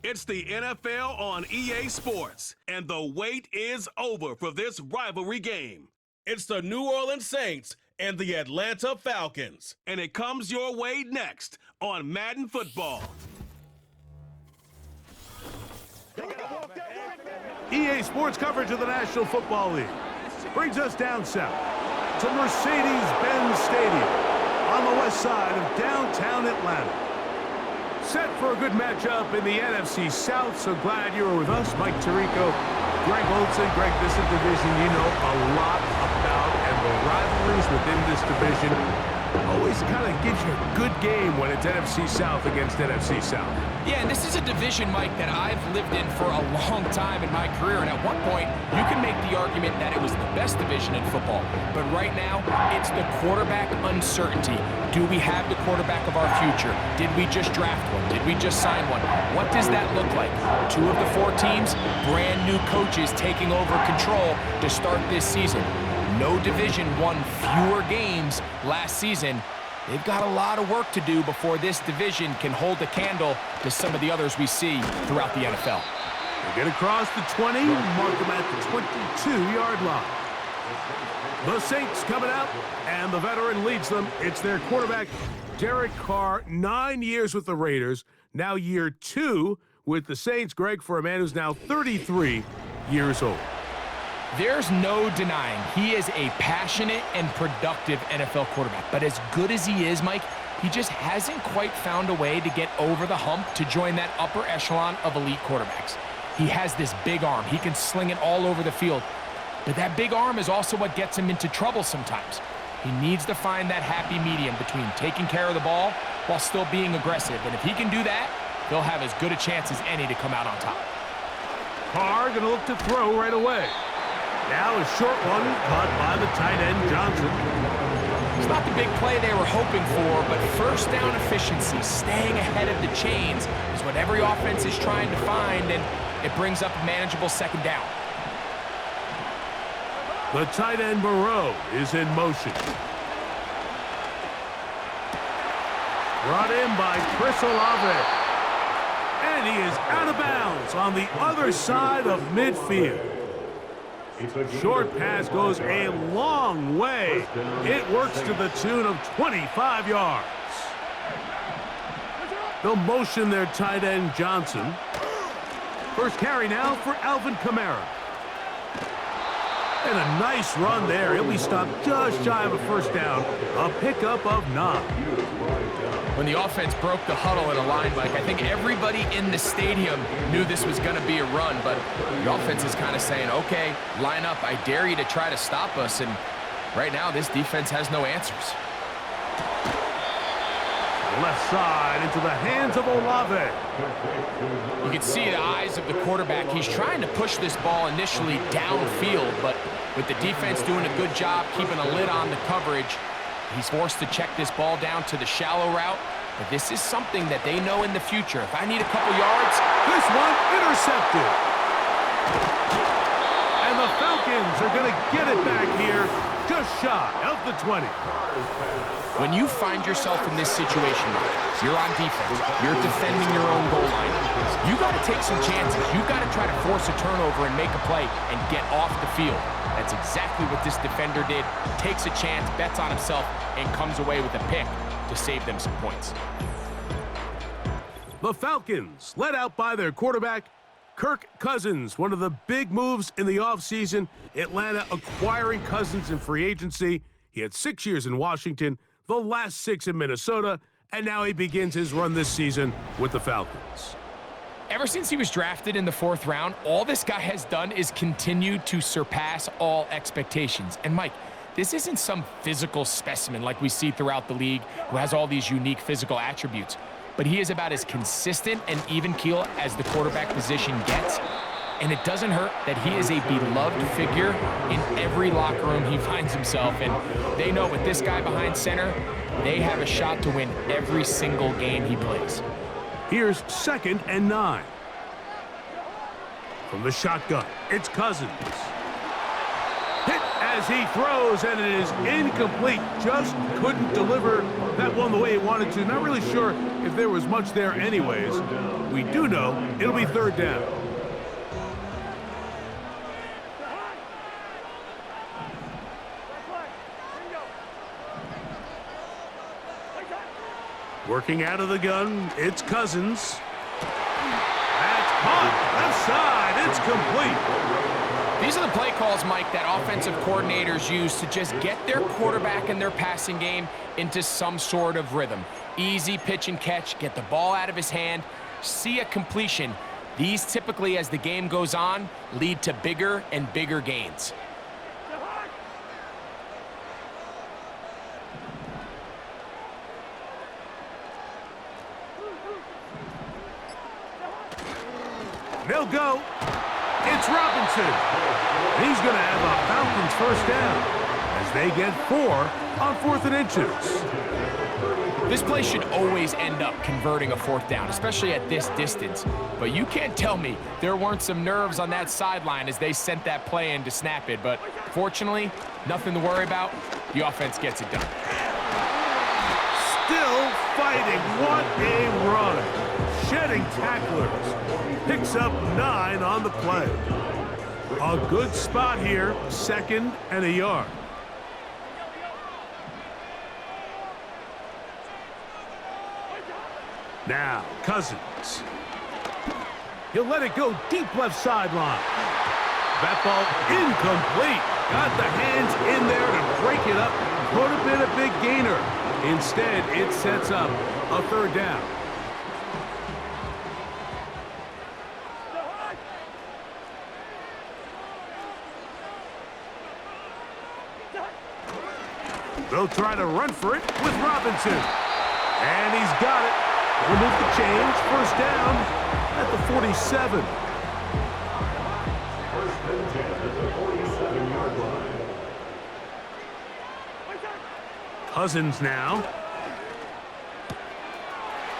It's the NFL on EA Sports, and the wait is over for this rivalry game. It's the New Orleans Saints and the Atlanta Falcons, and it comes your way next on Madden Football. EA Sports coverage of the National Football League brings us down south to Mercedes-Benz Stadium on the west side of downtown Atlanta. Set for a good matchup in the NFC South, so glad you were with us. Mike Tirico, Greg Olson. Greg, this is a division you know a lot about, and the rivalries within this division always kind of gives you a good game when it's NFC South against NFC South. Yeah, and this is a division, Mike, that I've lived in for a long time in my career, and at one point, you can make the argument that it was the best division in football. But right now, it's the quarterback uncertainty. Do we have the quarterback of our future? Did we just draft one? Did we just sign one? What does that look like? 2 of the 4 teams, brand new coaches taking over control to start this season. No division won fewer games last season. They've got a lot of work to do before this division can hold a candle to some of the others we see throughout the NFL. They get across the 20, mark them at the 22-yard line. The Saints coming out, and the veteran leads them. It's their quarterback, Derek Carr, 9 years with the Raiders, now year 2 with the Saints. Greg, for a man who's now 33 years old. There's no denying he is a passionate and productive NFL quarterback. But as good as he is, Mike, he just hasn't quite found a way to get over the hump to join that upper echelon of elite quarterbacks. He has this big arm. He can sling it all over the field. But that big arm is also what gets him into trouble sometimes. He needs to find that happy medium between taking care of the ball while still being aggressive. And if he can do that, he'll have as good a chance as any to come out on top. Carr going to look to throw right away. Now a short one caught by the tight end, Johnson. It's not the big play they were hoping for, but first down efficiency, staying ahead of the chains, is what every offense is trying to find, and it brings up a manageable second down. The tight end, Moreau, is in motion. Brought in by Chris Olave. And he is out of bounds on the other side of midfield. Short pass goes a long way. It works to the tune of 25 yards. They'll motion their tight end, Johnson. First carry now for Alvin Kamara. And a nice run there. He'll be stopped just shy of a first down. A pickup of 9. When the offense broke the huddle in a line, Mike, I think everybody in the stadium knew this was going to be a run, but the offense is kind of saying, okay, line up. I dare you to try to stop us, and right now this defense has no answers. Left side into the hands of Olave. You can see the eyes of the quarterback. He's trying to push this ball initially downfield, but with the defense doing a good job keeping a lid on the coverage, he's forced to check this ball down to the shallow route. But this is something that they know in the future. If I need a couple yards, this one intercepted. And the Falcons are going to get it back here just shy of the 20. When you find yourself in this situation, you're on defense, you're defending your own goal line, you got to take some chances. You got to try to force a turnover and make a play and get off the field. That's exactly what this defender did. Takes a chance, bets on himself, and comes away with a pick to save them some points. The Falcons, led out by their quarterback, Kirk Cousins. One of the big moves in the offseason, Atlanta acquiring Cousins in free agency. He had 6 years in Washington, the last 6 in Minnesota, and now he begins his run this season with the Falcons. Ever since he was drafted in the 4th round, all this guy has done is continue to surpass all expectations. And Mike, this isn't some physical specimen like we see throughout the league who has all these unique physical attributes, but he is about as consistent and even keel as the quarterback position gets. And it doesn't hurt that he is a beloved figure in every locker room he finds himself in. They know with this guy behind center, they have a shot to win every single game he plays. Here's 2nd and 9. From the shotgun, it's Cousins. Hit as as he throws, and it is incomplete. Just couldn't deliver that one the way he wanted to. Not really sure if there was much there anyways. We do know it'll be third down. Working out of the gun, it's Cousins. That's caught. Left side, it's complete. These are the play calls, Mike, that offensive coordinators use to just get their quarterback and their passing game into some sort of rhythm. Easy pitch and catch, get the ball out of his hand, see a completion. These typically, as the game goes on, lead to bigger and bigger gains. They'll go. It's Robinson. He's going to have a Falcons first down as they get 4 on 4th and inches. This play should always end up converting a 4th down, especially at this distance. But you can't tell me there weren't some nerves on that sideline as they sent that play in to snap it. But fortunately, nothing to worry about. The offense gets it done. Still fighting. What a run. Shedding tacklers. Picks up 9 on the play. A good spot here. 2nd and a yard. Now, Cousins. He'll let it go deep left sideline. That ball incomplete. Got the hands in there to break it up. Could have been a big gainer. Instead, it sets up a 3rd down. They'll try to run for it with Robinson. And he's got it. Remove the change. First down at the 47. First and 10 at the 47-yard line. Cousins now.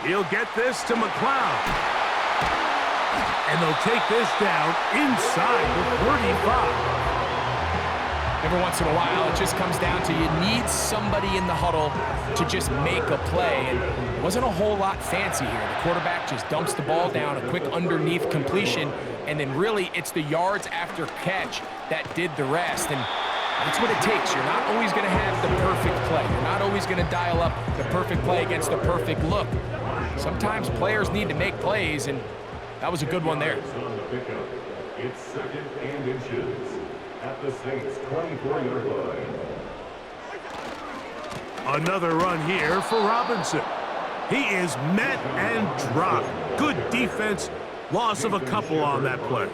He'll get this to McLeod. And they'll take this down inside the 35. Every once in a while, it just comes down to you need somebody in the huddle to just make a play. And it wasn't a whole lot fancy here. The quarterback just dumps the ball down, a quick underneath completion, and then really it's the yards after catch that did the rest. And that's what it takes. You're not always going to have the perfect play. You're not always going to dial up the perfect play against the perfect look. Sometimes players need to make plays, and that was a good one there. It's 2nd and inches at the Saints' 24-yard line. Another run here for Robinson. He is met and dropped. Good defense. Loss of a couple on that play.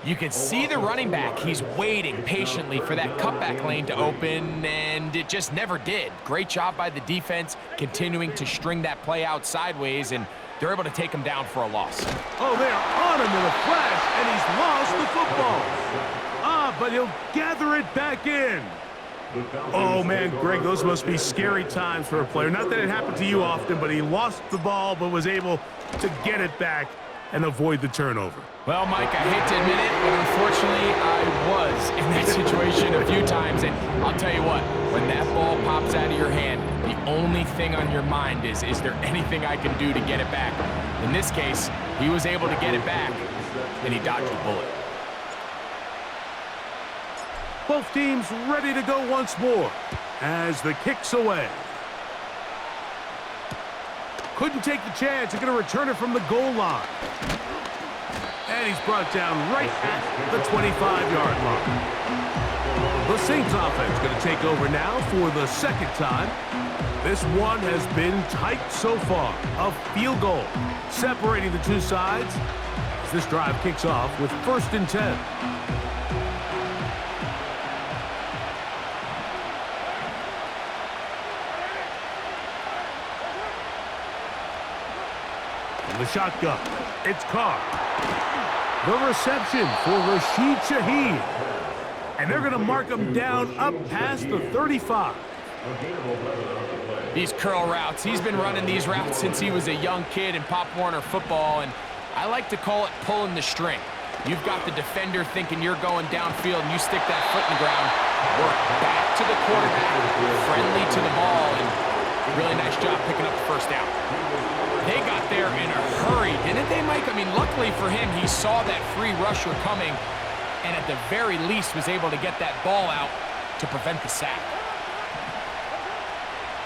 You can see the running back. He's waiting patiently for that cutback lane to open, and it just never did. Great job by the defense, continuing to string that play out sideways, and they're able to take him down for a loss. Oh, they're on him in a flash, and he's lost the football. But he'll gather it back in. Oh, man, Greg, those must be scary times for a player. Not that it happened to you often, but he lost the ball but was able to get it back and avoid the turnover. Well, Mike, I hate to admit it, but unfortunately, I was in that situation a few times. And I'll tell you what, when that ball pops out of your hand, the only thing on your mind is there anything I can do to get it back? In this case, he was able to get it back, and he dodged the bullet. Both teams ready to go once more as the kick's away. Couldn't take the chance. They're going to return it from the goal line. And he's brought down right at the 25-yard line. The Saints offense going to take over now for the 2nd time. This one has been tight so far. A field goal separating the two sides as this drive kicks off with 1st and 10. The shotgun. It's Carr. The reception for Rashid Shaheed. And they're going to mark him down up past the 35. These curl routes, he's been running these routes since he was a young kid in Pop Warner football, and I like to call it pulling the string. You've got the defender thinking you're going downfield, and you stick that foot in the ground. Work back to the quarterback, friendly to the ball, and really nice job picking up the first down. They got there in a hurry, didn't they, Mike? I mean, luckily for him, he saw that free rusher coming, and at the very least was able to get that ball out to prevent the sack.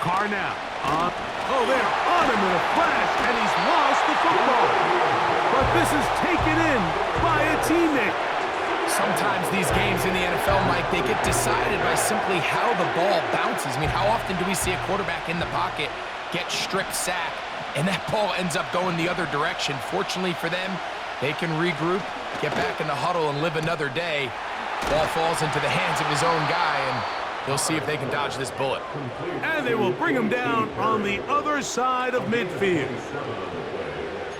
Carr now. Oh, they're on him in a flash, and he's lost the football. But this is taken in by a teammate. Sometimes these games in the NFL, Mike, they get decided by simply how the ball bounces. I mean, how often do we see a quarterback in the pocket get strip sacked, and that ball ends up going the other direction? Fortunately for them, they can regroup, get back in the huddle, and live another day. Ball falls into the hands of his own guy, and they'll see if they can dodge this bullet. And they will bring him down on the other side of midfield.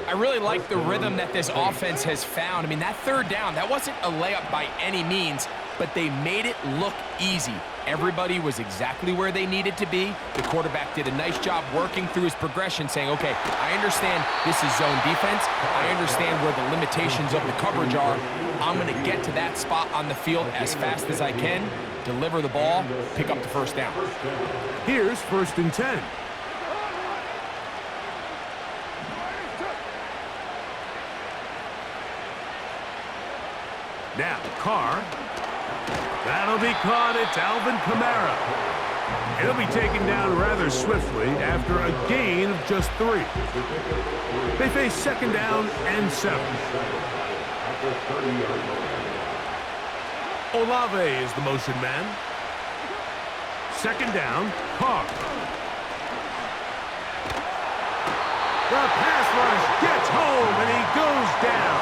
I really like the rhythm that this offense has found. I mean, that third down, that wasn't a layup by any means, but they made it look easy. Everybody was exactly where they needed to be. The quarterback did a nice job working through his progression, saying, okay, I understand this is zone defense. I understand where the limitations of the coverage are. I'm going to get to that spot on the field as fast as I can, deliver the ball, pick up the first down. Here's 1st and 10. Now, Carr. That'll be caught. It's Alvin Kamara. He'll be taken down rather swiftly after a gain of just 3. They face 2nd down and 7. Olave is the motion man. 2nd down, Carr. The pass rush gets home, and he goes down.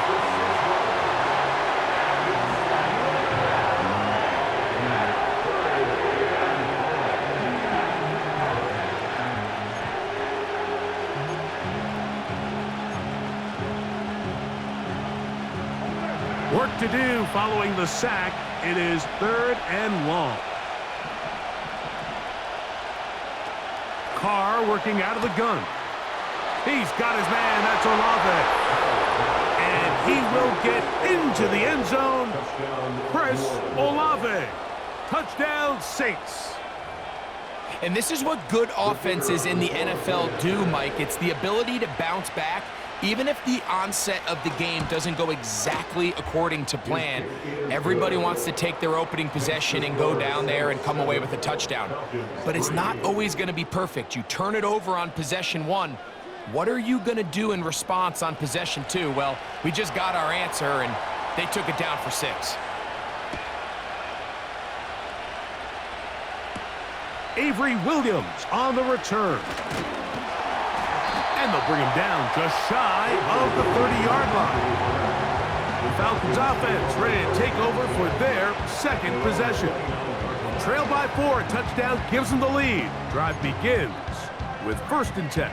Work to do following the sack. It is 3rd and long. Carr working out of the gun. He's got his man. That's Olave. And he will get into the end zone. Chris Olave. Touchdown, Saints. And this is what good offenses in the NFL do, Mike. It's the ability to bounce back. Even if the onset of the game doesn't go exactly according to plan, everybody wants to take their opening possession and go down there and come away with a touchdown. But it's not always going to be perfect. You turn it over on possession 1. What are you going to do in response on possession 2? Well, we just got our answer, and they took it down for 6. Avery Williams on the return. And they'll bring him down just shy of the 30-yard line. The Falcons offense ready to take over for their 2nd possession. Trailed by 4, touchdown gives them the lead. Drive begins with 1st and 10.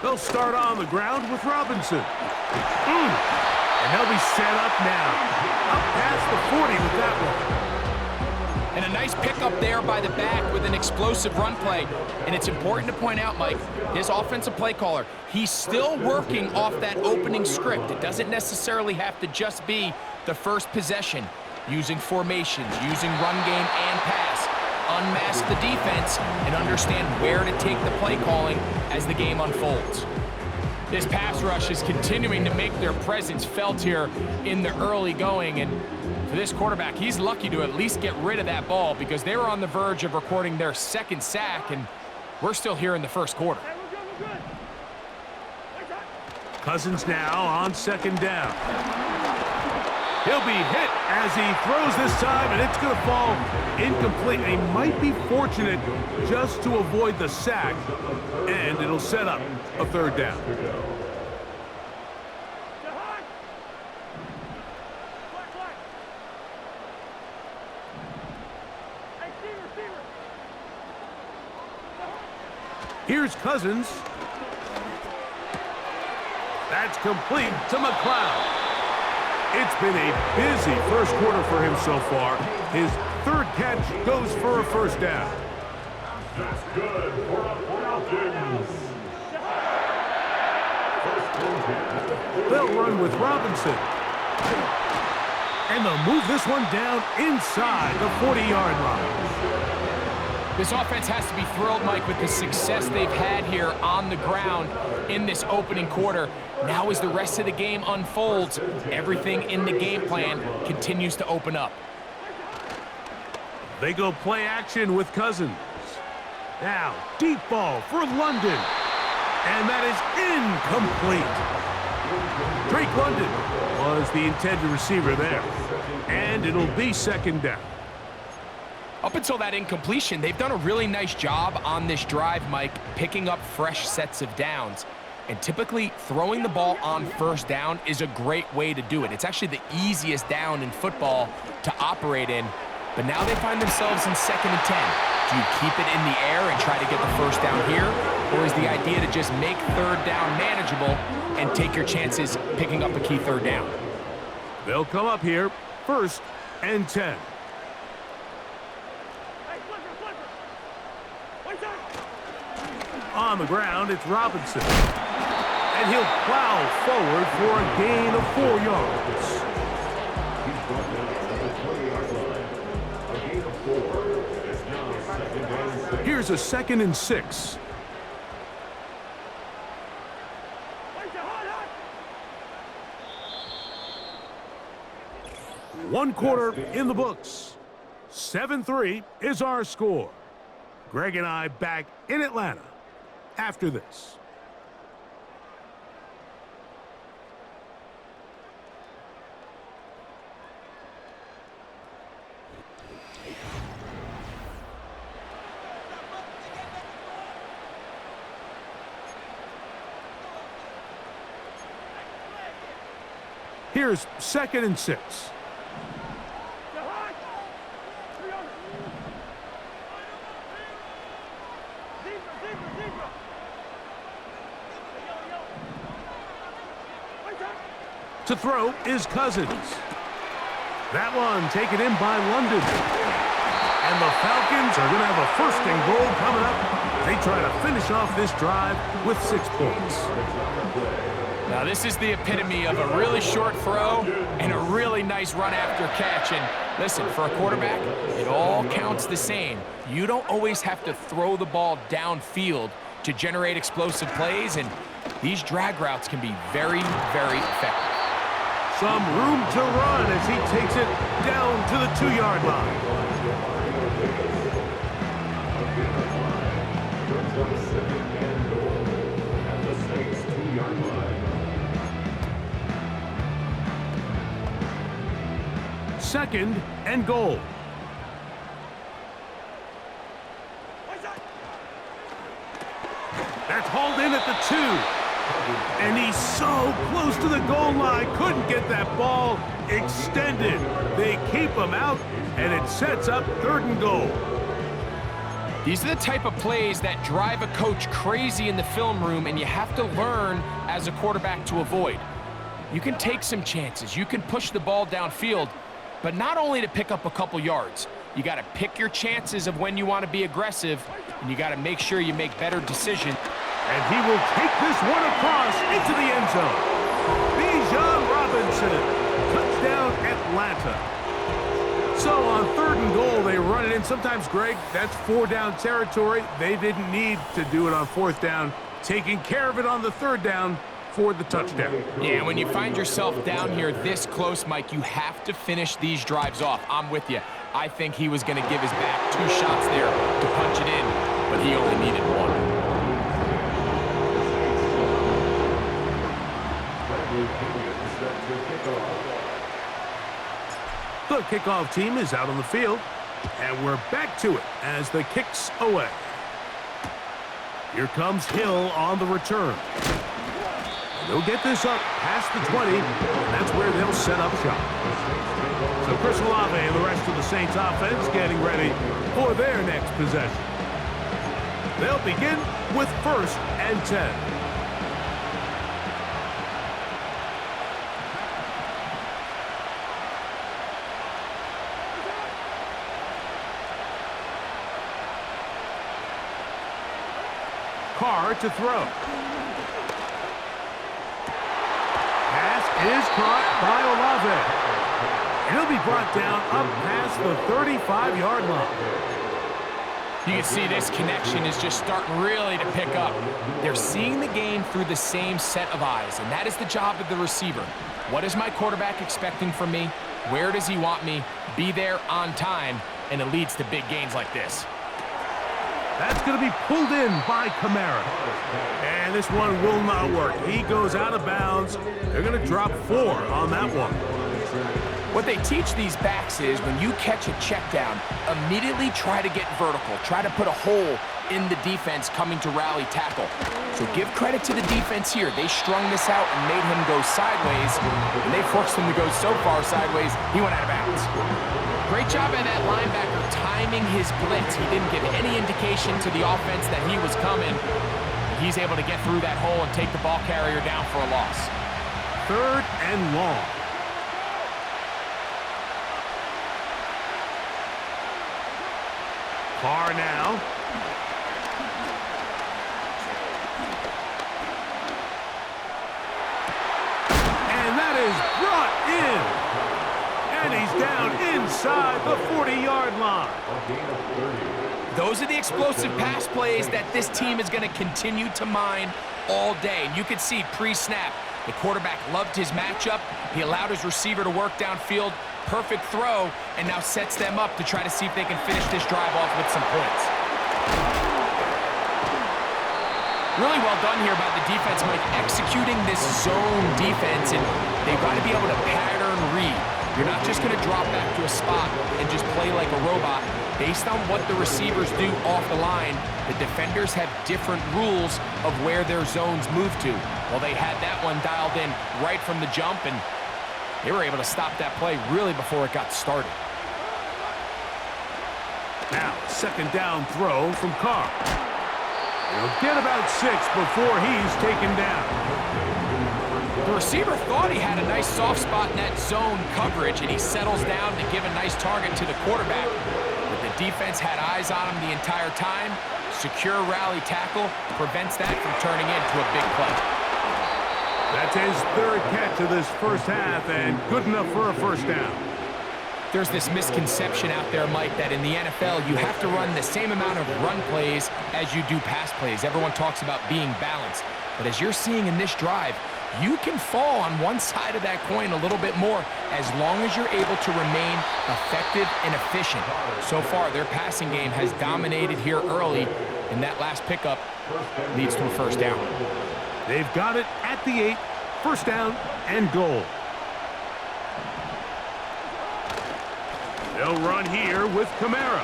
They'll start on the ground with Robinson. And they'll be set up now. Up past the 40 with that one. And a nice pickup there by the back with an explosive run play. And it's important to point out, Mike, this offensive play caller, he's still working off that opening script. It doesn't necessarily have to just be the first possession. Using formations, using run game and pass. Unmask the defense and understand where to take the play calling as the game unfolds. This pass rush is continuing to make their presence felt here in the early going, and for this quarterback, he's lucky to at least get rid of that ball because they were on the verge of recording their 2nd sack, and we're still here in the 1st quarter. Cousins now on 2nd down. He'll be hit as he throws this time, and it's going to fall incomplete. He might be fortunate just to avoid the sack, and it'll set up a 3rd down. Here's Cousins. That's complete to McLeod. It's been a busy 1st quarter for him so far. His 3rd catch goes for a 1st down. That's good for the Falcons. They'll run with Robinson. And they'll move this one down inside the 40-yard line. This offense has to be thrilled, Mike, with the success they've had here on the ground in this opening quarter. Now as the rest of the game unfolds, everything in the game plan continues to open up. They go play action with Cousins. Now, deep ball for London. And that is incomplete. Drake London was the intended receiver there. And it'll be second down. Up until that incompletion, they've done a really nice job on this drive, Mike, picking up fresh sets of downs. And typically, throwing the ball on first down is a great way to do it. It's actually the easiest down in football to operate in. But now they find themselves in 2nd and 10. Do you keep it in the air and try to get the first down here? Or is the idea to just make third down manageable and take your chances picking up a key third down? They'll come up here, 1st and 10. On the ground, it's Robinson. And he'll plow forward for a gain of 4 yards. He's brought down at the 20-yard line. A gain of 4. It's now 2nd and 6. Here's a 2nd and 6. One quarter in the books. 7-3 is our score. Greg and I back in Atlanta after this. Here's 2nd and 6. To throw is Cousins. That one taken in by London. And the Falcons are going to have a 1st and goal coming up. They try to finish off this drive with 6 points. Now this is the epitome of a really short throw and a really nice run after catch. And listen, for a quarterback, it all counts the same. You don't always have to throw the ball downfield to generate explosive plays, and these drag routes can be very, very effective. Some room to run as he takes it down to the 2-yard line. At the Saints' 2-yard line. 2nd and goal. That's hauled in at the 2. And he's so close to the goal line, couldn't get that ball extended. They keep him out, and it sets up 3rd and goal. These are the type of plays that drive a coach crazy in the film room, and you have to learn as a quarterback to avoid. You can take some chances. You can push the ball downfield, but not only to pick up a couple yards. You got to pick your chances of when you want to be aggressive, and you got to make sure you make better decisions. And he will take this one across into the end zone. Bijan Robinson, touchdown Atlanta. So on 3rd and goal, they run it in. Sometimes, Greg, that's 4-down territory. They didn't need to do it on 4th down. Taking care of it on the 3rd down for the touchdown. Yeah, when you find yourself down here this close, Mike, you have to finish these drives off. I'm with you. I think he was going to give his back 2 shots there to punch it in, but he only needed 1. The kickoff team is out on the field, and we're back to it as the kick's away. Here comes Hill on the return. They'll get this up past the 20, and that's where they'll set up shop. So Chris Olave and the rest of the Saints offense getting ready for their next possession. They'll begin with 1st and 10. Carr to throw. Pass is caught by Olave. He'll be brought down up past the 35-yard line. You can see this connection is just starting really to pick up. They're seeing the game through the same set of eyes, and that is the job of the receiver. What is my quarterback expecting from me? Where does he want me? Be there on time, and it leads to big gains like this. That's going to be pulled in by Kamara. And this one will not work. He goes out of bounds. They're going to drop 4 on that one. What they teach these backs is when you catch a check down, immediately try to get vertical. Try to put a hole in the defense coming to rally tackle. So give credit to the defense here. They strung this out and made him go sideways, and they forced him to go so far sideways, he went out of bounds. Great job by that linebacker timing his blitz. He didn't give any indication to the offense that he was coming. He's able to get through that hole and take the ball carrier down for a loss. 3rd and long. Carr now. And that is brought in. And he's down inside the 40-yard line. Those are the explosive pass plays that this team is going to continue to mine all day. And you can see pre-snap, the quarterback loved his matchup. He allowed his receiver to work downfield. Perfect throw, and now sets them up to try to see if they can finish this drive off with some points. Really well done here by the defense, Mike, executing this zone defense, and they've got to be able to pattern read. You're not just going to drop back to a spot and just play like a robot. Based on what the receivers do off the line, the defenders have different rules of where their zones move to. Well, they had that one dialed in right from the jump, and they were able to stop that play really before it got started. Now, 2nd down throw from Carr. He'll get about 6 before he's taken down. The receiver thought he had a nice soft spot in that zone coverage, and he settles down to give a nice target to the quarterback. But the defense had eyes on him the entire time. Secure rally tackle prevents that from turning into a big play. That's his 3rd catch of this first half, and good enough for a 1st down. There's this misconception out there, Mike, that in the NFL, you have to run the same amount of run plays as you do pass plays. Everyone talks about being balanced. But as you're seeing in this drive, you can fall on one side of that coin a little bit more as long as you're able to remain effective and efficient. So far, their passing game has dominated here early, and that last pickup leads to a 1st down. They've got it at the 8, 1st down and goal. They'll run here with Kamara.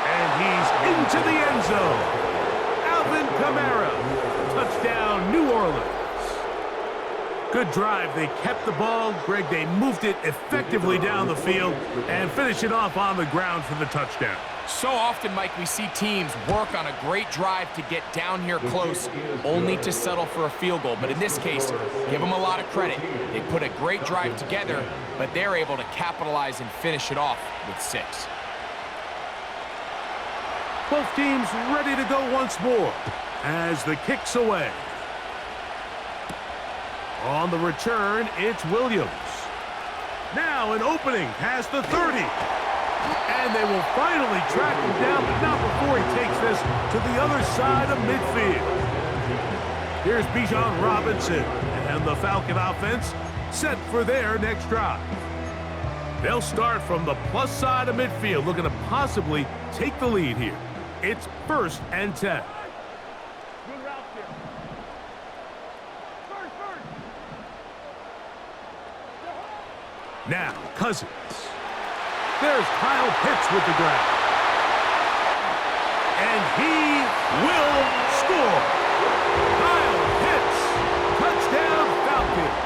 And he's into the end zone. Alvin Kamara. Touchdown, New Orleans. Good drive. They kept the ball. Greg, they moved it effectively down the field and finish it off on the ground for the touchdown. So often, Mike, we see teams work on a great drive to get down here close, only to settle for a field goal. But in this case, give them a lot of credit. They put a great drive together, but they're able to capitalize and finish it off with 6. Both teams ready to go once more as the kick's away. On the return, it's Williams. Now an opening past the 30. And they will finally track him down, but not before he takes this to the other side of midfield. Here's Bijan Robinson, and the Falcon offense set for their next drive. They'll start from the plus side of midfield, looking to possibly take the lead here. It's 1st and 10. Now, Cousins. There's Kyle Pitts with the grab. And he will score. Kyle Pitts, touchdown Falcons.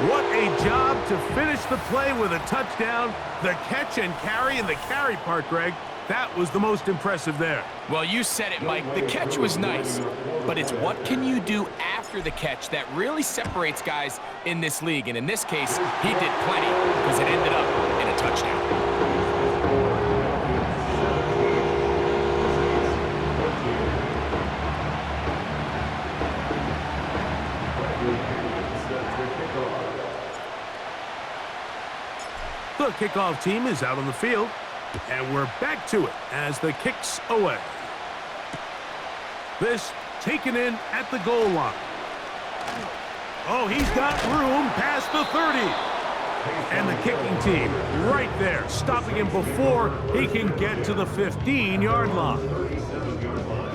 What a job to finish the play with a touchdown. The catch and carry, and the carry part, Greg, that was the most impressive there. Well, you said it, Mike. The catch was nice, but it's what can you do after the catch that really separates guys in this league. And in this case, he did plenty because it ended up in a touchdown. The kickoff team is out on the field, and we're back to it as the kick's away. This taken in at the goal line. Oh, he's got room past the 30. And the kicking team right there, stopping him before he can get to the 15-yard line.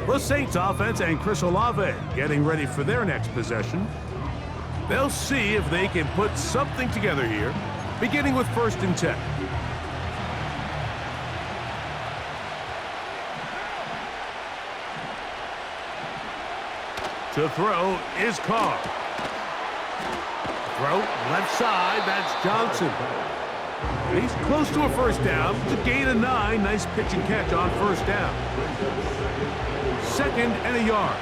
The Saints offense and Chris Olave getting ready for their next possession. They'll see if they can put something together here, beginning with 1st and 10. To throw is Carr. Throw left side, that's Johnson. He's close to a 1st down. It's a gain of 9. Nice pitch and catch on 1st down. 2nd and a yard.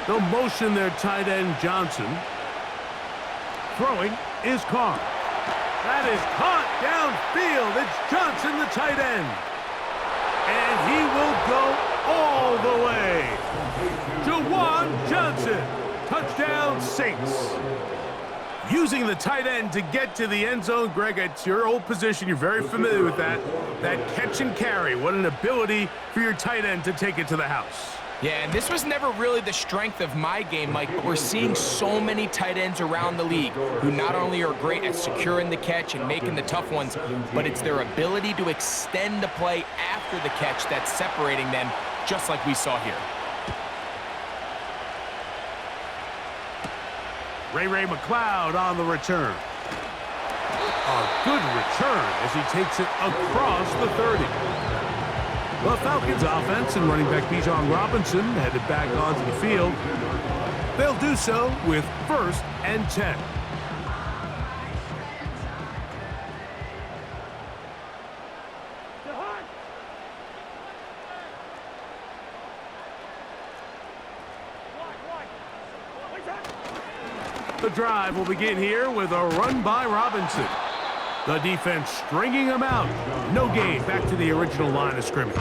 They'll motion their tight end Johnson. Throwing is Carr. That is caught downfield. It's Johnson, the tight end. And he will go all the way. Jawan Johnson. Touchdown, Saints. Using the tight end to get to the end zone, Greg, it's your old position. You're very familiar with that. That catch and carry. What an ability for your tight end to take it to the house. Yeah, and this was never really the strength of my game, Mike, but we're seeing so many tight ends around the league who not only are great at securing the catch and making the tough ones, but it's their ability to extend the play after the catch that's separating them, just like we saw here. Ray McLeod on the return. A good return as he takes it across the 30. The Falcons offense and running back Bijan Robinson headed back onto the field. They'll do so with 1st and 10. The drive will begin here with a run by Robinson. The defense stringing him out. No gain back to the original line of scrimmage.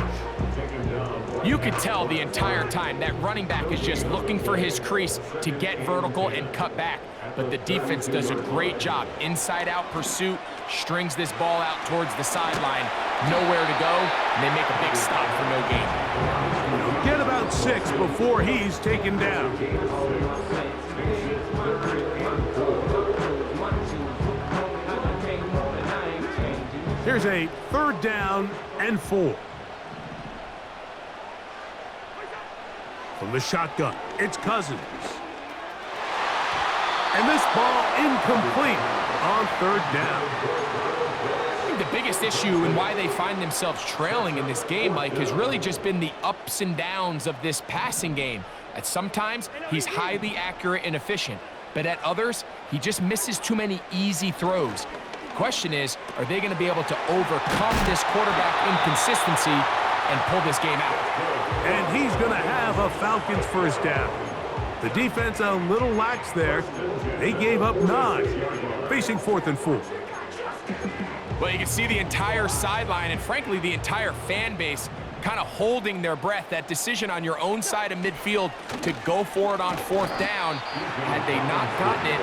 You could tell the entire time that running back is just looking for his crease to get vertical and cut back. But the defense does a great job. Inside-out pursuit, strings this ball out towards the sideline. Nowhere to go, and they make a big stop for no gain. He'll get about 6 before he's taken down. Here's a 3rd down and 4. From the shotgun, it's Cousins. And this ball incomplete on 3rd down. I think the biggest issue and why they find themselves trailing in this game, Mike, has really just been the ups and downs of this passing game. At sometimes, he's highly accurate and efficient, but at others, he just misses too many easy throws. Question is, are they going to be able to overcome this quarterback inconsistency and pull this game out? And he's going to have a Falcons 1st down. The defense a little lax there. They gave up 9, facing 4th and 4. Well, you can see the entire sideline and, frankly, the entire fan base kind of holding their breath. That decision on your own side of midfield to go for it on 4th down, had they not gotten it,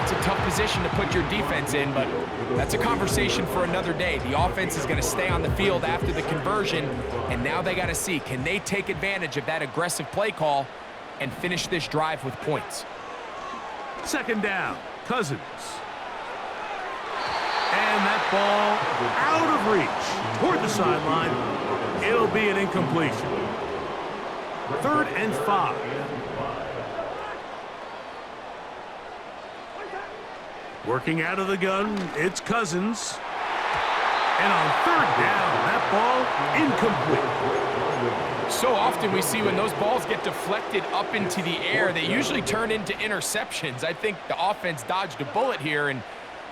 it's a tough position to put your defense in, but that's a conversation for another day. The offense is going to stay on the field after the conversion, and now they got to see, can they take advantage of that aggressive play call and finish this drive with points? 2nd down, Cousins. And that ball out of reach toward the sideline. It'll be an incompletion. 3rd and 5. Working out of the gun, it's Cousins. And on 3rd down, that ball incomplete. So often we see when those balls get deflected up into the air, they usually turn into interceptions. I think the offense dodged a bullet here, and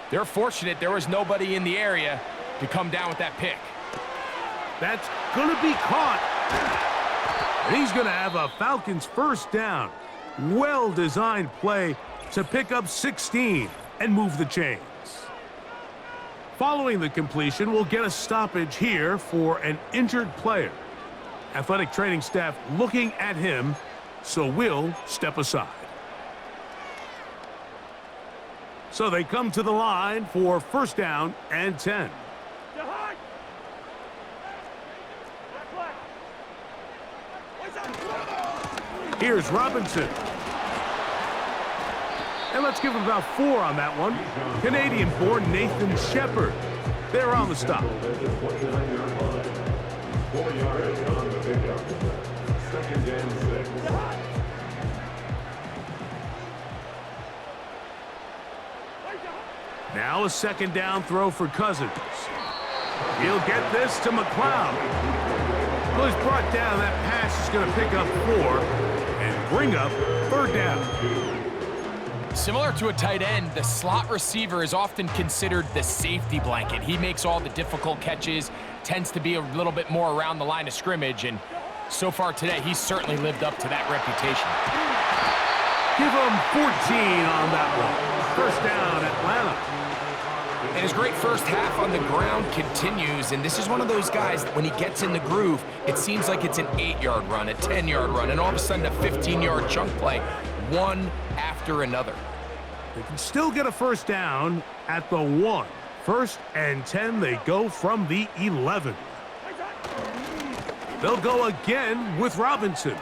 they're fortunate there was nobody in the area to come down with that pick. That's going to be caught. And he's going to have a Falcons 1st down. Well-designed play to pick up 16 and move the chains. Following the completion, we'll get a stoppage here for an injured player. Athletic training staff looking at him, so we'll step aside. So they come to the line for first down and 10. Here's Robinson. And let's give him about 4 on that one. Canadian-born Nathan Shepard. They're on the stop. 4 yards on the pickup. Second and 6. Now a second down throw for Cousins. He'll get this to McLeod. Well, he's brought down. That pass is going to pick up 4 and bring up third down. Similar to a tight end, the slot receiver is often considered the safety blanket. He makes all the difficult catches, tends to be a little bit more around the line of scrimmage, and so far today, he's certainly lived up to that reputation. Give him 14 on that one. First down, Atlanta. And his great first half on the ground continues, and this is one of those guys that when he gets in the groove, it seems like it's an 8-yard run, a 10-yard run, and all of a sudden a 15-yard chunk play, one after another. They can still get a first down at the 1. First and 10, they go from the 11. They'll go again with Robinson.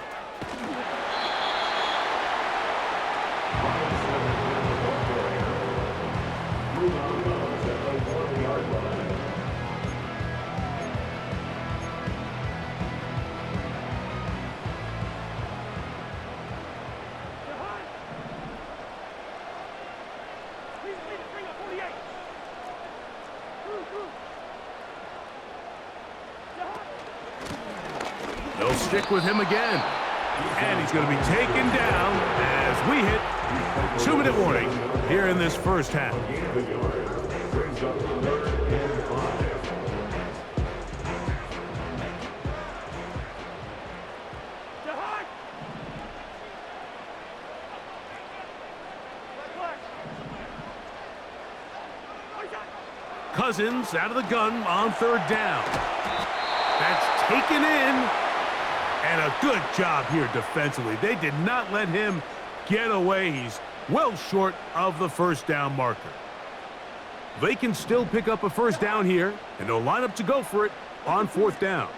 They'll stick with him again. And he's going to be taken down as we hit a 2-minute warning here in this first half. Cousins out of the gun on third down. That's taken in. And a good job here defensively. They did not let him get away. He's well short of the first down marker. They can still pick up a first down here, and they'll line up to go for it on fourth down.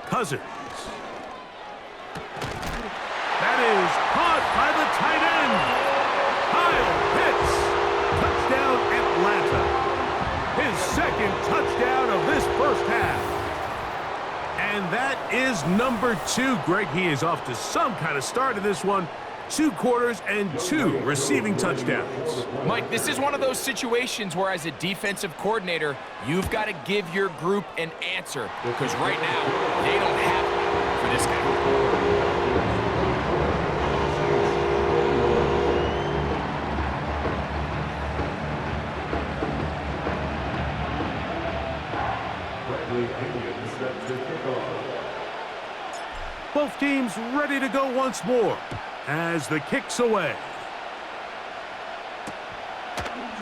Cousins. That is caught by the tight end. Kyle Pitts. Touchdown, Atlanta. His second touchdown of this first half. And that is number 2. Greg, he is off to some kind of start in this one. 2 quarters and 2 receiving touchdowns. Mike, this is one of those situations where as a defensive coordinator, you've got to give your group an answer because right now, they don't have it for this guy. Both teams ready to go once more as the kick's away.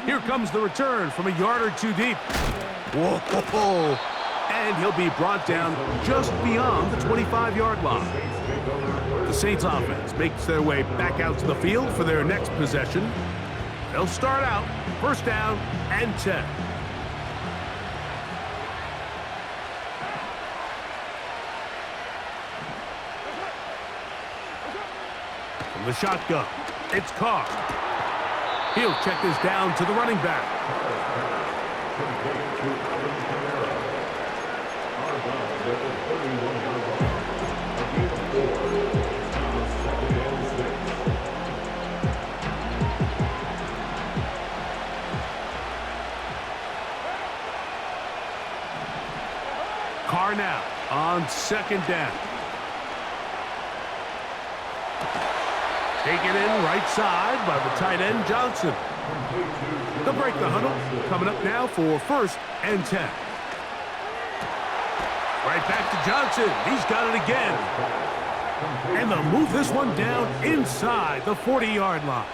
Here comes the return from a yard or 2 deep. Whoa! And he'll be brought down just beyond the 25-yard line. The Saints offense makes their way back out to the field for their next possession. They'll start out first down and 10. From the shotgun, it's Carr. He'll check this down to the running back. Carr now on second down. Taken in right side by the tight end, Johnson. They'll break the huddle. Coming up now for first and 10. Right back to Johnson. He's got it again. And they'll move this one down inside the 40-yard line.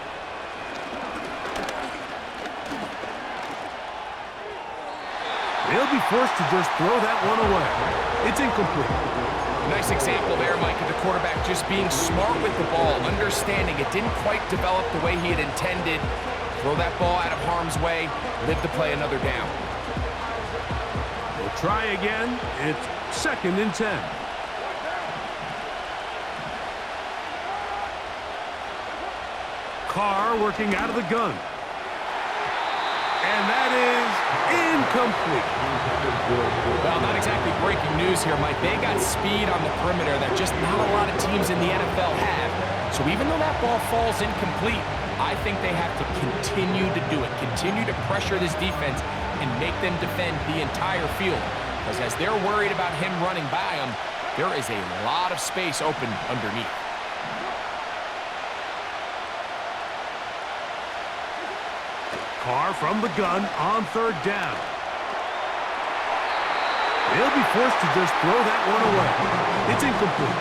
They'll be forced to just throw that one away. It's incomplete. Nice example there, Mike, of the quarterback just being smart with the ball, understanding it didn't quite develop the way he had intended. Throw that ball out of harm's way, live to play another down. We'll try again. It's 2nd and 10. Carr working out of the gun. And that is incomplete. Well, not exactly breaking news here, Mike. They got speed on the perimeter that just not a lot of teams in the NFL have. So even though that ball falls incomplete, I think they have to continue to do it, continue to pressure this defense and make them defend the entire field. Because as they're worried about him running by them, there is a lot of space open underneath. Carr from the gun on 3rd down. They'll be forced to just throw that one away. It's incomplete.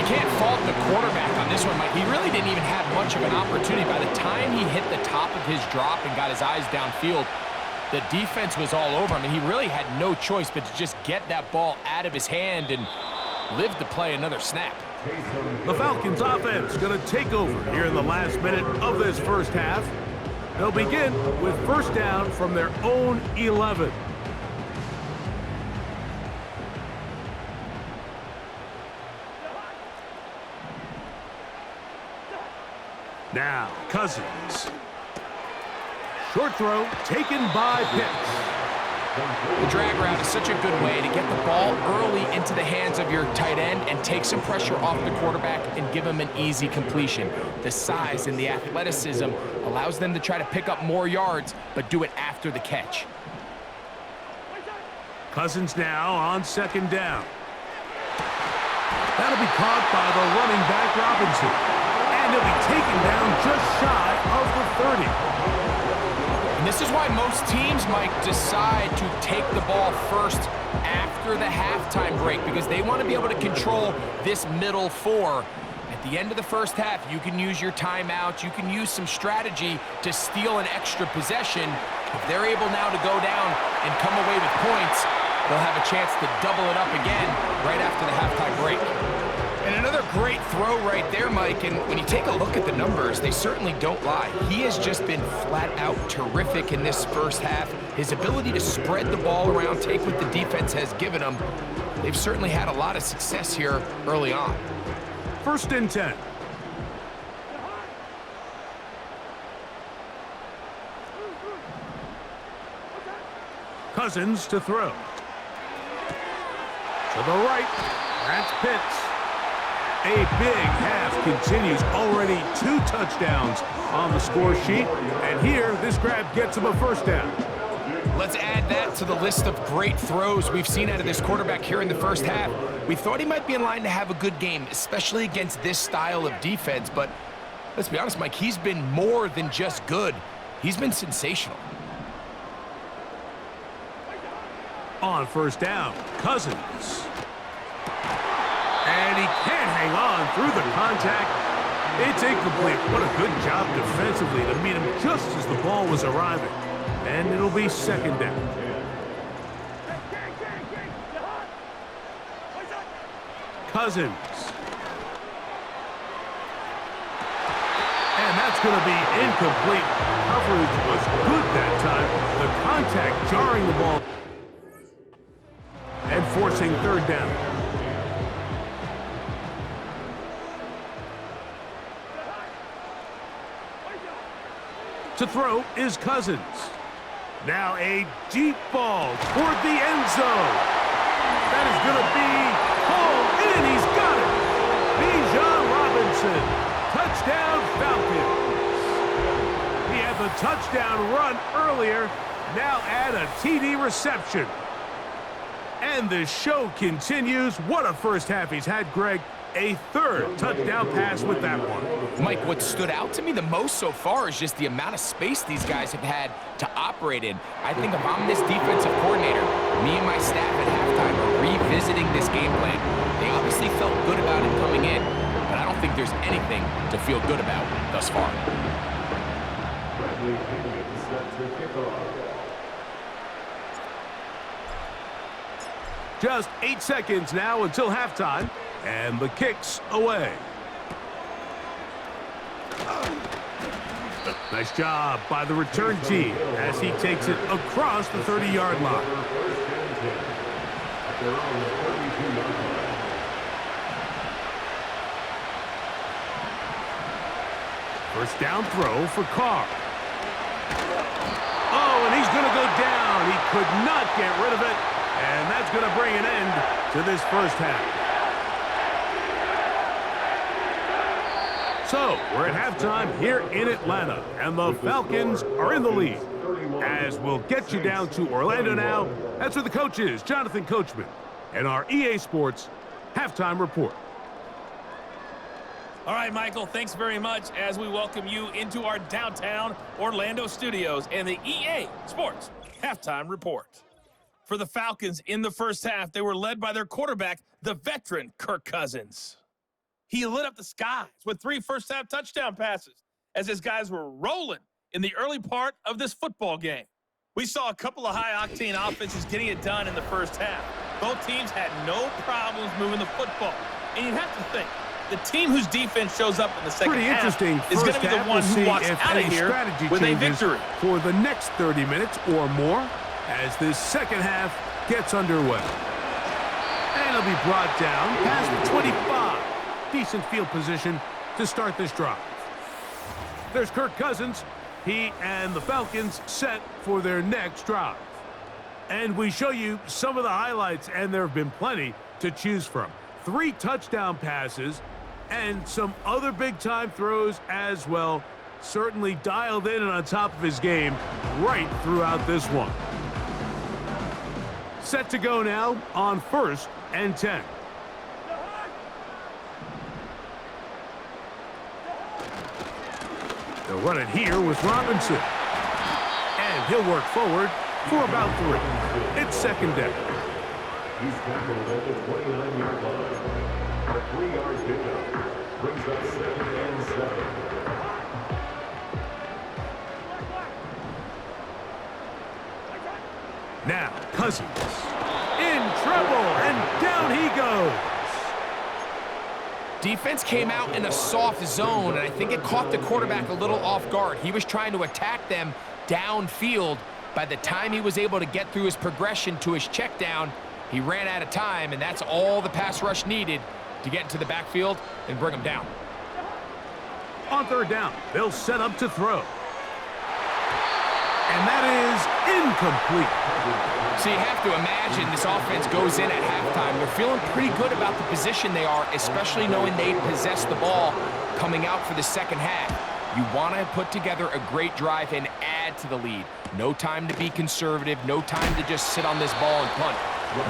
You can't fault the quarterback on this one, Mike. He really didn't even have much of an opportunity. By the time he hit the top of his drop and got his eyes downfield, the defense was all over him, and he really had no choice but to just get that ball out of his hand and live to play another snap. The Falcons offense going to take over here in the last minute of this first half. They'll begin with 1st down from their own 11. Now, Cousins. Short throw taken by Pitts. The drag route is such a good way to get the ball early into the hands of your tight end and take some pressure off the quarterback and give him an easy completion. The size and the athleticism allows them to try to pick up more yards, but do it after the catch. Cousins now on 2nd down. That'll be caught by the running back Robinson. And he'll be taken down just shy of the 30. And this is why most teams, Mike, decide to take the ball first after the halftime break, because they want to be able to control this middle 4. At the end of the first half, you can use your timeouts, you can use some strategy to steal an extra possession. If they're able now to go down and come away with points, they'll have a chance to double it up again right after the halftime break. And another great throw right there, Mike, and when you take a look at the numbers, they certainly don't lie. He has just been flat out terrific in this first half. His ability to spread the ball around, take what the defense has given him, they've certainly had a lot of success here early on. 1st and 10. Cousins to throw. To the right, that's Pitts. A big half continues. Already 2 touchdowns on the score sheet. And here, this grab gets him a 1st down. Let's add that to the list of great throws we've seen out of this quarterback here in the first half. We thought he might be in line to have a good game, especially against this style of defense. But let's be honest, Mike, he's been more than just good. He's been sensational. On 1st down, Cousins. And he can't hang on through the contact. It's incomplete. What a good job defensively to meet him just as the ball was arriving. And it'll be 2nd down. Cousins. And that's going to be incomplete. Coverage was good that time. The contact jarring the ball and forcing 3rd down. To throw is Cousins. Now a deep ball toward the end zone. That is going to be hauled in. He's got it. Bijan Robinson. Touchdown Falcons. He had the touchdown run earlier. Now add a TD reception. And the show continues. What a first half he's had, Greg. A 3rd touchdown pass with that one. Mike, what stood out to me the most so far is just the amount of space these guys have had to operate in. I think if I'm this defensive coordinator, me and my staff at halftime are revisiting this game plan. They obviously felt good about it coming in, but I don't think there's anything to feel good about thus far. Just 8 seconds now until halftime, and the kick's away. Nice job by the return team as he takes it across the 30-yard line. First down throw for Carr. Oh, and he's going to go down. He could not get rid of it, and that's going to bring an end to this first half. So, we're at halftime here in Atlanta, and the Falcons are in the lead. As we'll get you down to Orlando now, that's where the coach is, Jonathan Coachman, and our EA Sports halftime report. All right, Michael, thanks very much as we welcome you into our downtown Orlando studios and the EA Sports halftime report. For the Falcons in the first half, they were led by their quarterback, the veteran Kirk Cousins. He lit up the skies with 3 first-half touchdown passes as his guys were rolling in the early part of this football game. We saw a couple of high-octane offenses getting it done in the first half. Both teams had no problems moving the football. And you have to think, the team whose defense shows up in the second half is going to be the one who walks out of here with a victory. For the next 30 minutes or more as this second half gets underway. And it'll be brought down past the 25. Decent field position to start this drive. There's Kirk Cousins. He and the Falcons set for their next drive. And we show you some of the highlights, and there have been plenty to choose from. 3 touchdown passes and some other big-time throws as well. Certainly dialed in and on top of his game right throughout this one. Set to go now on 1st and 10. They'll run it here with Robinson. And he'll work forward for about 3. It's second down. He's tackled at the 29-yard line. A 3-yard pickup brings up 2nd and 7. Now, Cousins in trouble, and down he goes. Defense came out in a soft zone, and I think it caught the quarterback a little off guard. He was trying to attack them downfield. By the time he was able to get through his progression to his check down, he ran out of time, and that's all the pass rush needed to get into the backfield and bring him down. On 3rd down, they'll set up to throw. And that is incomplete. So you have to imagine this offense goes in at halftime. They're feeling pretty good about the position they are, especially knowing they possess the ball coming out for the second half. You want to put together a great drive and add to the lead. No time to be conservative, no time to just sit on this ball and punt.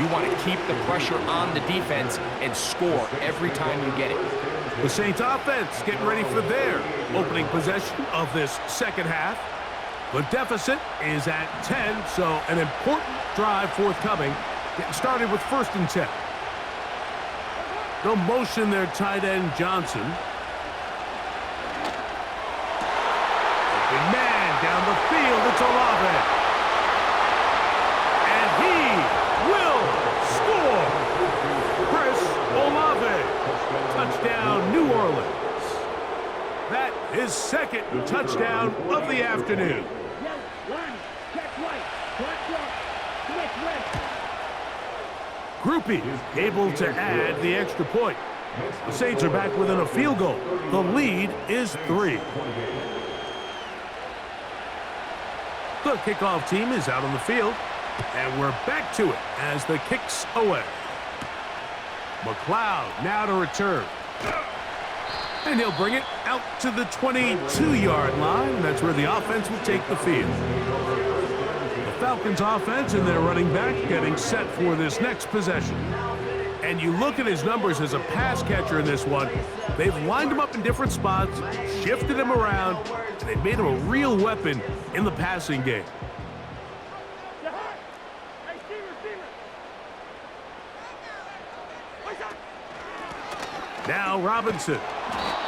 You want to keep the pressure on the defense and score every time you get it. The Saints offense getting ready for their opening possession of this second half. The deficit is at 10, so an important drive forthcoming. Getting started with 1st and 10. They'll motion their tight end Johnson. Open man down the field, it's Olave. And he will score. Chris Olave. Touchdown, New Orleans. That is 2nd touchdown of the afternoon. Groupie able to add the extra point. The Saints are back within a field goal. The lead is 3. The kickoff team is out on the field, and we're back to it as the kick's away. McLeod now to return. And he'll bring it out to the 22-yard line. That's where the offense will take the field. The Falcons offense and their running back getting set for this next possession. And you look at his numbers as a pass catcher in this one. They've lined him up in different spots, shifted him around, and they've made him a real weapon in the passing game. Now Robinson.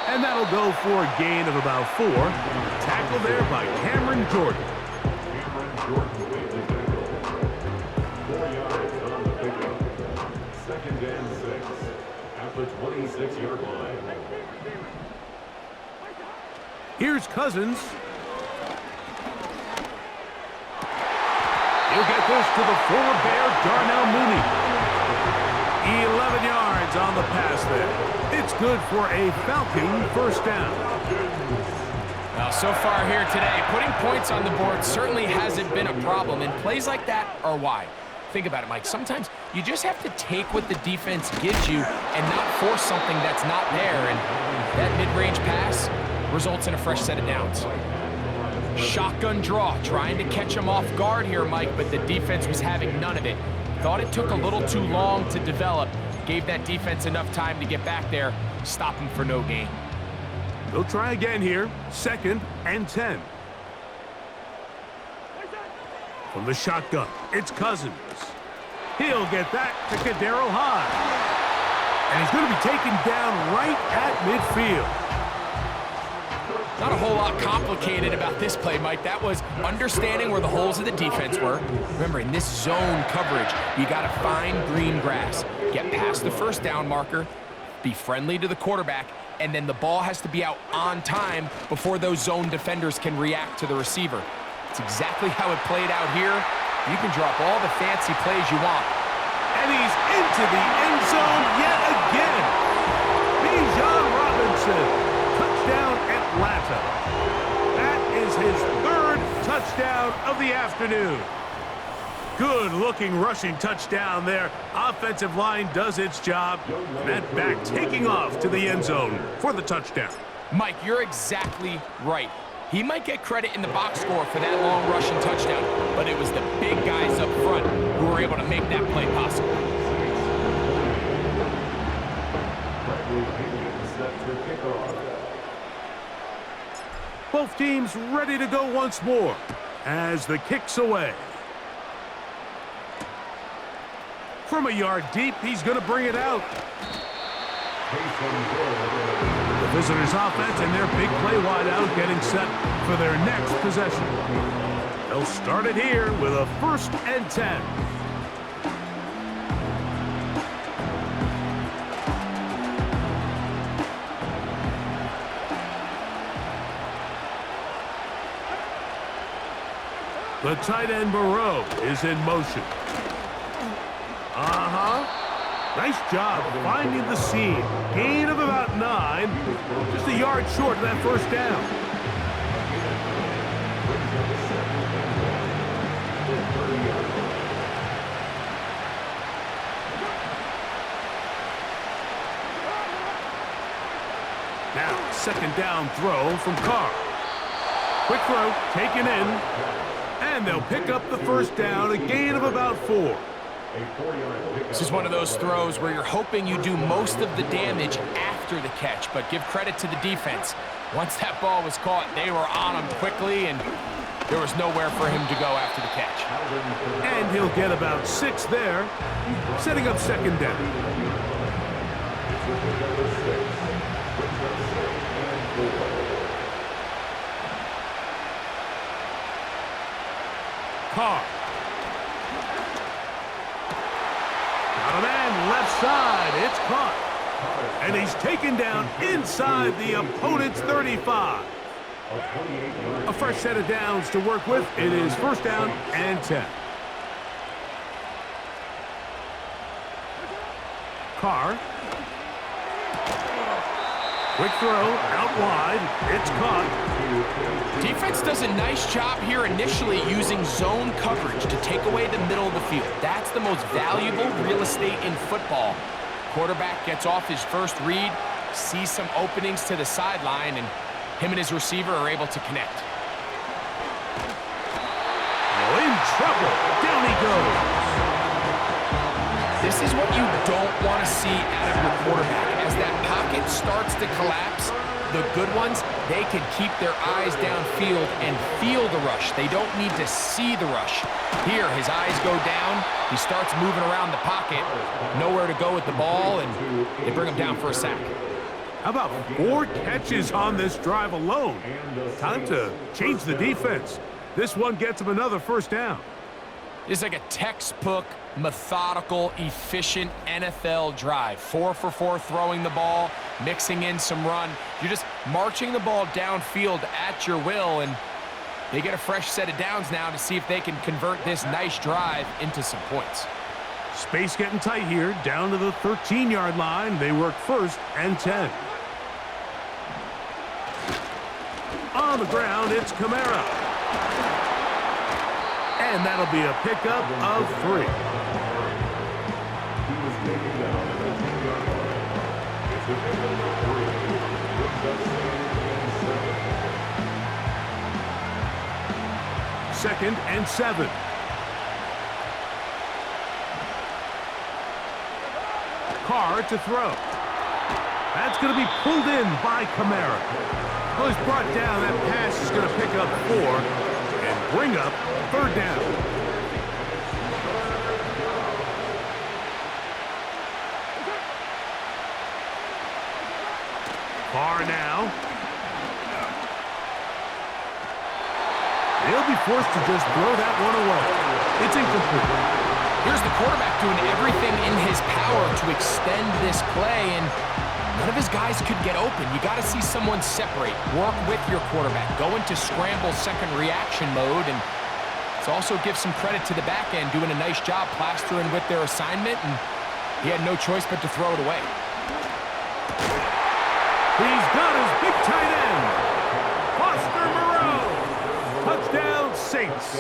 And that'll go for a gain of about 4. Tackle there by Cameron Jordan. Cameron Jordan with the tackle. 4 yards on the pickup. 2nd and 6 at the 26-yard line. Here's Cousins. He'll get this to the former Bear, Darnell Mooney. 11 yards on the pass there. It's good for a Falcon first down. Well, so far here today, putting points on the board certainly hasn't been a problem, and plays like that are why. Think about it, Mike. Sometimes you just have to take what the defense gives you and not force something that's not there, and that mid-range pass results in a fresh set of downs. Shotgun draw, trying to catch him off guard here, Mike, but the defense was having none of it. Thought it took a little too long to develop, gave that defense enough time to get back there, stop him for no gain. They'll try again here, 2nd and 10. From the shotgun, it's Cousins. He'll get that to Kadero High. And he's going to be taken down right at midfield. Not a whole lot complicated about this play, Mike. That was understanding where the holes of the defense were. Remember, in this zone coverage, you got to find green grass. Get past the first down marker, be friendly to the quarterback, and then the ball has to be out on time before those zone defenders can react to the receiver. It's exactly how it played out here. You can drop all the fancy plays you want. And he's into the end zone yet again. Bijan Robinson. Touchdown, Atlanta. That is his 3rd touchdown of the afternoon. Good-looking rushing touchdown there. Offensive line does its job. That back taking off to the end zone for the touchdown. Mike, you're exactly right. He might get credit in the box score for that long rushing touchdown, but it was the big guys up front who were able to make that play possible. Both teams ready to go once more as the kick's away. From a yard deep, he's going to bring it out. The visitors' offense and their big play wideout getting set for their next possession. They'll start it here with a 1st and 10. The tight end Moreau is in motion. Nice job finding the seam. Gain of about 9. Just a yard short of that first down. Now, 2nd down throw from Carr. Quick throw, taken in. And they'll pick up the first down, a gain of about 4. This is one of those throws where you're hoping you do most of the damage after the catch, but give credit to the defense. Once that ball was caught, they were on him quickly, and there was nowhere for him to go after the catch. And he'll get about 6 there, setting up 2nd down. Carr. Got a man left side. It's caught. And he's taken down inside the opponent's 35. A fresh set of downs to work with. It is 1st down and 10. Carr. Quick throw out wide. It's caught. Defense does a nice job here initially using zone coverage to take away the middle of the field. That's the most valuable real estate in football. Quarterback gets off his first read, sees some openings to the sideline, and him and his receiver are able to connect. Oh, in trouble. Down he goes. This is what you don't want to see out of your quarterback. As that pocket starts to collapse, the good ones, they can keep their eyes downfield and feel the rush. They don't need to see the rush. Here, his eyes go down. He starts moving around the pocket. Nowhere to go with the ball, and they bring him down for a sack. How about 4 catches on this drive alone? Time to change the defense. This one gets him another first down. It's like a textbook methodical, efficient NFL drive. 4 for 4 throwing the ball, mixing in some run. You're just marching the ball downfield at your will, and they get a fresh set of downs now to see if they can convert this nice drive into some points. Space getting tight here, down to the 13-yard line. They work 1st and 10. On the ground, it's Kamara. And that'll be a pickup of 3. He was taken down at the 10-yard line. It's the pick number 3. Brings up 2nd and 7. Carr to throw. That's going to be pulled in by Kamara. Well, he's brought down. That pass is going to pick up 4 and bring up 3rd down. Carr now. He'll be forced to just throw that one away. It's incomplete. Here's the quarterback doing everything in his power to extend this play, and none of his guys could get open. You got to see someone separate, work with your quarterback, go into scramble second reaction mode, and let's also give some credit to the back end doing a nice job plastering with their assignment, and he had no choice but to throw it away. He's got his big tight end, Foster Moreau. Touchdown, Saints.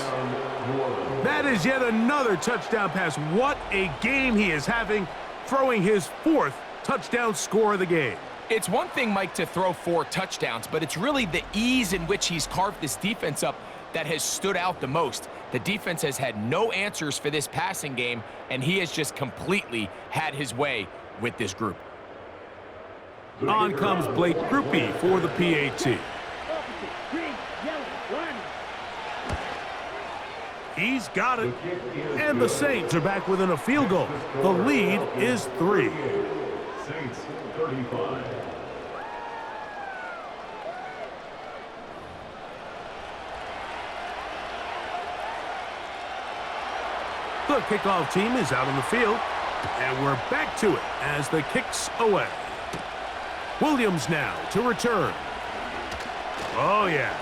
That is yet another touchdown pass. What a game he is having, throwing his 4th touchdown score of the game. It's one thing, Mike, to throw 4 touchdowns, but it's really the ease in which he's carved this defense up that has stood out the most. The defense has had no answers for this passing game, and he has just completely had his way with this group. On comes Blake Grupe for the PAT. He's got it. And the Saints are back within a field goal. The lead is 3. Saints 35. The kickoff team is out on the field. And we're back to it as the kick's away. Williams now to return. Oh, yeah.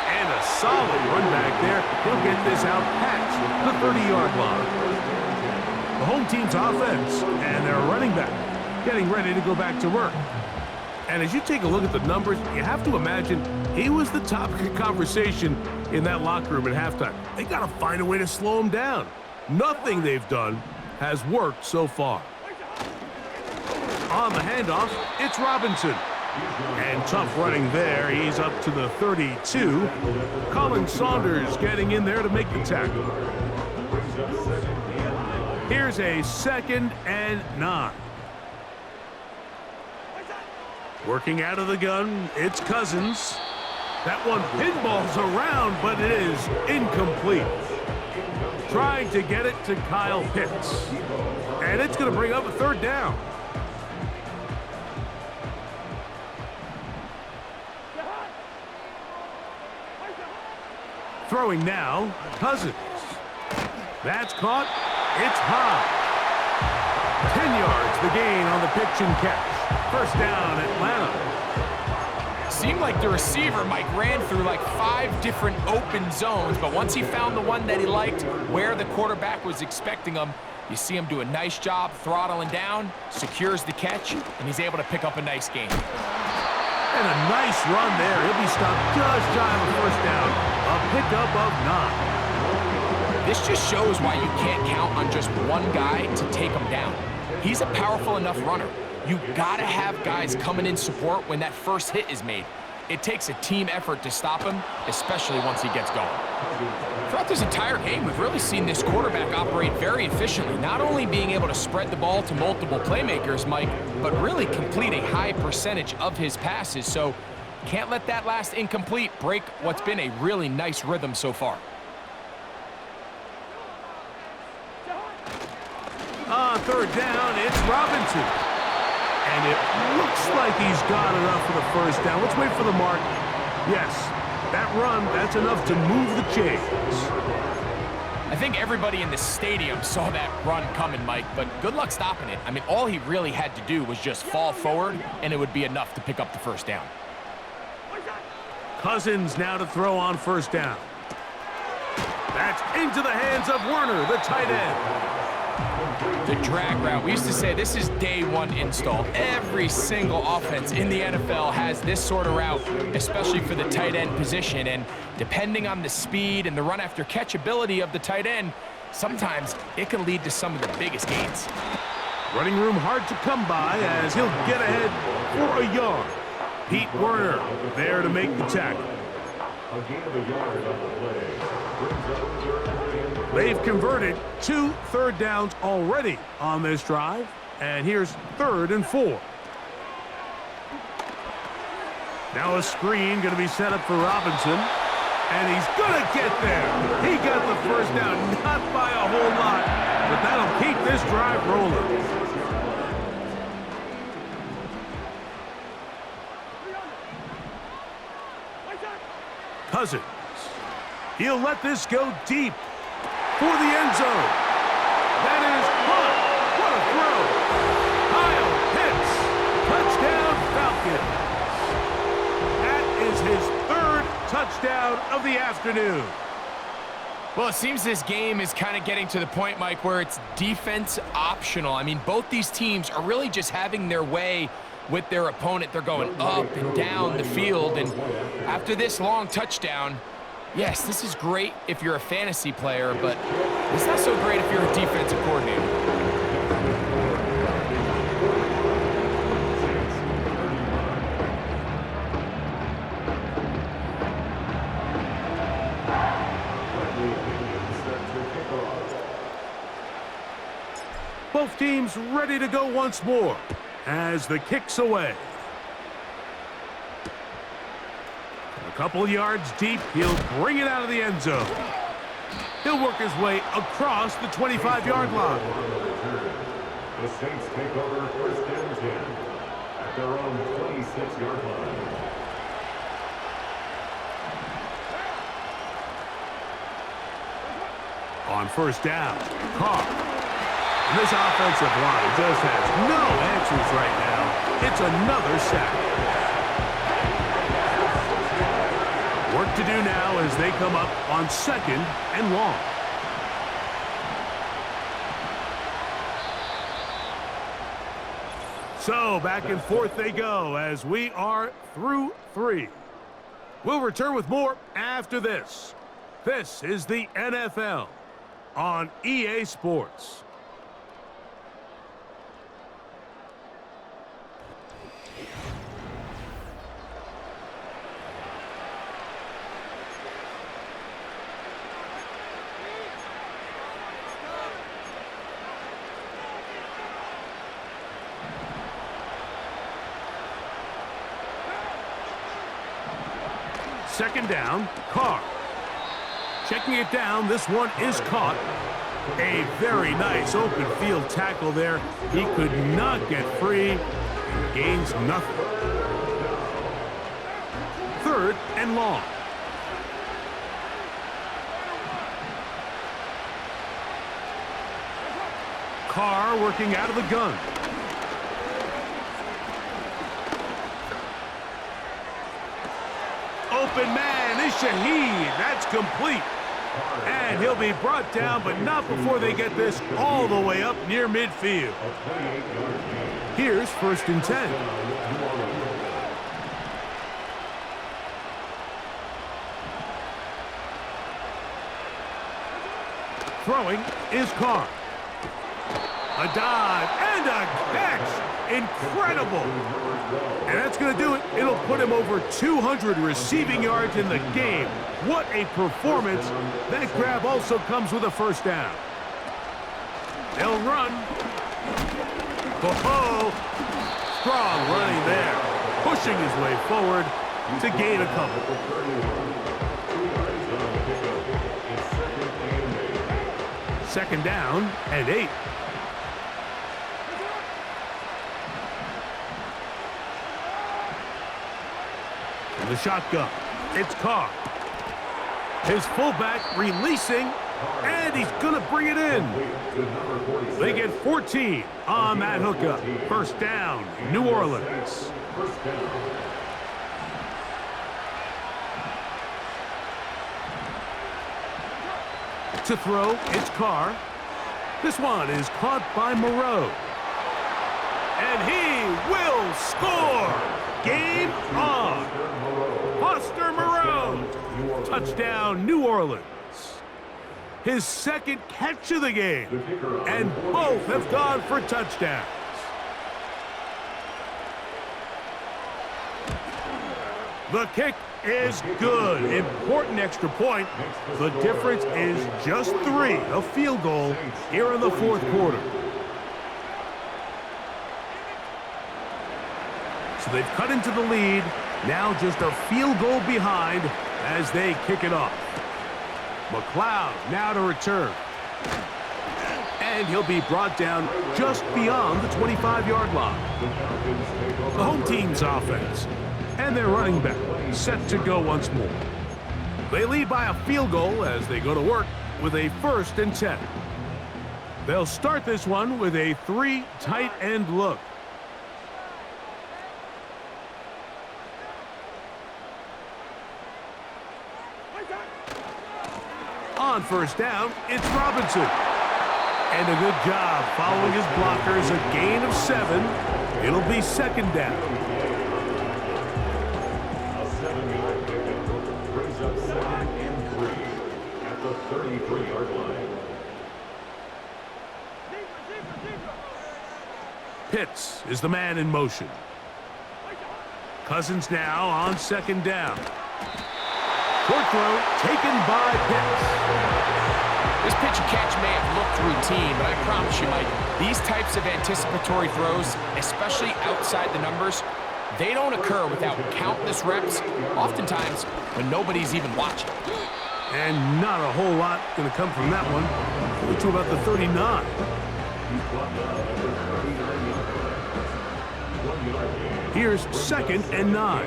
And a solid run back there. He'll get this out past the 30-yard line. The home team's offense and their running back getting ready to go back to work. And as you take a look at the numbers, you have to imagine he was the topic of conversation in that locker room at halftime. They got to find a way to slow him down. Nothing they've done has worked so far. On the handoff, it's Robinson. And tough running there. He's up to the 32. Colin Saunders getting in there to make the tackle. Here's a 2nd and 9. Working out of the gun, it's Cousins. That one pinballs around, but it is incomplete. Trying to get it to Kyle Pitts. And it's going to bring up a 3rd down. Throwing now, Cousins. That's caught. It's high. 10 yards the gain on the pitch and catch. 1st down, Atlanta. Seemed like the receiver, Mike, ran through like 5 different open zones, but once he found the one that he liked, where the quarterback was expecting him, you see him do a nice job throttling down, secures the catch, and he's able to pick up a nice gain. And a nice run there. He'll be stopped just shy of a 1st down. A pickup of 9. This just shows why you can't count on just one guy to take him down. He's a powerful enough runner. You gotta have guys coming in support when that first hit is made. It takes a team effort to stop him, especially once he gets going. Throughout this entire game, we've really seen this quarterback operate very efficiently, not only being able to spread the ball to multiple playmakers, Mike, but really complete a high percentage of his passes. So can't let that last incomplete break what's been a really nice rhythm so far. On 3rd down, it's Robinson. And it looks like he's got enough for the 1st down. Let's wait for the mark. Yes, that run, that's enough to move the chains. I think everybody in the stadium saw that run coming, Mike, but good luck stopping it. I mean, all he really had to do was just fall forward, and it would be enough to pick up the first down. Cousins now to throw on first down. That's into the hands of Werner, the tight end. The drag route. We used to say this is day one install. Every single offense in the NFL has this sort of route, especially for the tight end position. And depending on the speed and the run after catch ability of the tight end, sometimes it can lead to some of the biggest gains. Running room hard to come by as he'll get ahead for a yard. Pete Werner there to make the tackle. A gain of a yard on the play. Brings up third and They've converted 2 third downs already on this drive, and here's 3rd and 4. Now a screen going to be set up for Robinson, and he's going to get there. He got the first down, not by a whole lot, but that'll keep this drive rolling. Cousins. He'll let this go deep for the end zone. That is caught. What a throw. Kyle Pitts. Touchdown, Falcons. That is his 3rd touchdown of the afternoon. Well, it seems this game is kind of getting to the point, Mike, where it's defense optional. I mean, both these teams are really just having their way with their opponent. They're going up and down the field, and after this long touchdown, yes, this is great if you're a fantasy player, but it's not so great if you're a defensive coordinator. Both teams ready to go once more as the kick's away. A couple yards deep, he'll bring it out of the end zone. He'll work his way across the 25-yard line. the Saints take over 1st and 10 at their own 26-yard line. On first down, Carr. And this offensive line just has no answers right now. It's another sack. Work to do now as they come up on 2nd and long. So back and forth they go as we are through 3. We'll return with more after this. This is the NFL on EA Sports. Second down, Carr. Checking it down, this one is caught. A very nice open field tackle there. He could not get free and gains nothing. 3rd and long. Carr working out of the gun. Open man is Shaheed. That's complete. And he'll be brought down, but not before they get this all the way up near midfield. Here's 1st and 10. Throwing is Carr. A dive and a catch. Incredible. And that's going to do it. It'll put him over 200 receiving yards in the game. What a performance. That grab also comes with a first down. They'll run. Oh, strong running there. Pushing his way forward to gain a couple. 2nd down and 8. The shotgun. It's Carr. His fullback releasing, And he's going to bring it in. They get 14 on that hookup. First down, New Orleans. First down. To throw, it's Carr. This one is caught by Moreau. And he will score! Game on! Foster Moreau! Touchdown, New Orleans. His second catch of the game. And both have gone for touchdowns. The kick is good. Important extra point. The difference is just 3, a field goal here in the fourth quarter. So they've cut into the lead. Now just a field goal behind as they kick it off. McLeod now to return. And he'll be brought down just beyond the 25-yard line. The home team's offense. And their running back set to go once more. They lead by a field goal as they go to work with a 1st and 10. They'll start this one with a 3 tight end look. On first down, it's Robinson. And a good job following his blockers, a gain of 7. It'll be 2nd down. A 7-yard pickup brings up 2nd and 3 at the 33-yard line. Pitts is the man in motion. Cousins now on 2nd down. Short throw taken by Pitts. This pitch and catch may have looked routine, but I promise you, Mike, these types of anticipatory throws, especially outside the numbers, they don't occur without countless reps, oftentimes when nobody's even watching. And not a whole lot going to come from that one. Only to about the 39. Here's 2nd and 9.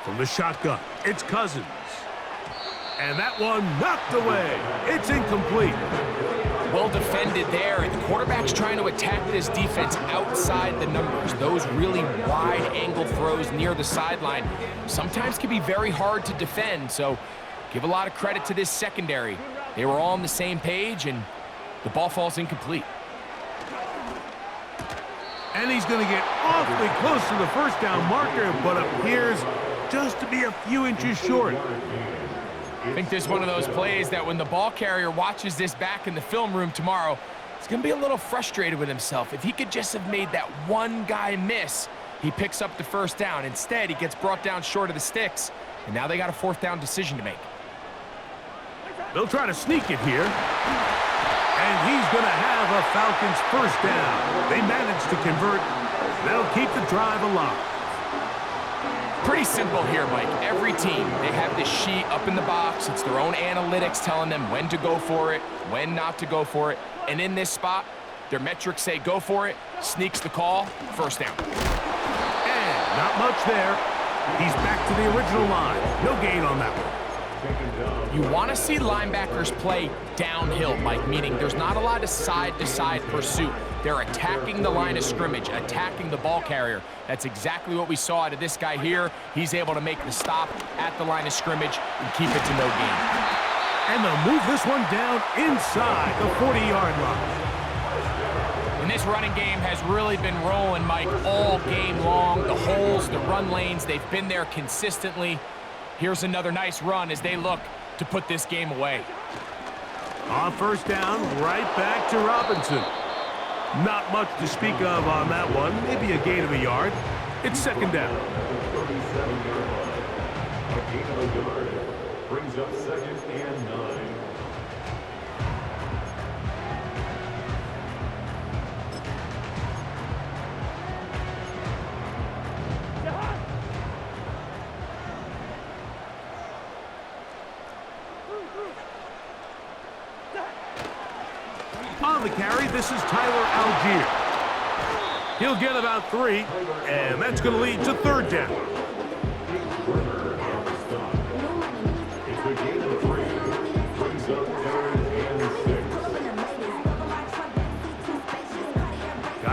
From the shotgun, it's Cousins. And that one knocked away. It's incomplete. Well defended there, and the quarterback's trying to attack this defense outside the numbers. Those really wide-angle throws near the sideline sometimes can be very hard to defend, so give a lot of credit to this secondary. They were all on the same page, and the ball falls incomplete. And he's going to get awfully close to the first down marker, but appears just to be a few inches short. I think this is one of those plays that when the ball carrier watches this back in the film room tomorrow, he's going to be a little frustrated with himself. If he could just have made that one guy miss, he picks up the first down. Instead, he gets brought down short of the sticks, and now they got a 4th down decision to make. They'll try to sneak it here. And he's going to have a Falcons first down. They managed to convert. They'll keep the drive alive. Pretty simple here, Mike. Every team, they have this sheet up in the box. It's their own analytics telling them when to go for it, when not to go for it. And in this spot, their metrics say go for it, sneaks the call, first down. And not much there. He's back to the original line. No gain on that one. You want to see linebackers play downhill, Mike, meaning there's not a lot of side-to-side pursuit. They're attacking the line of scrimmage, attacking the ball carrier. That's exactly what we saw out of this guy here. He's able to make the stop at the line of scrimmage and keep it to no gain. And they'll move this one down inside the 40-yard line. And this running game has really been rolling, Mike, all game long. The holes, the run lanes, they've been there consistently. Here's another nice run as they look to put this game away. On first down, right back to Robinson. Not much to speak of on that one. Maybe a gain of a yard. It's 2nd down. A gain of a yard brings up 2nd and 9. On the carry, this is Tyler Algier. He'll get about 3, and that's going to lead to 3rd down.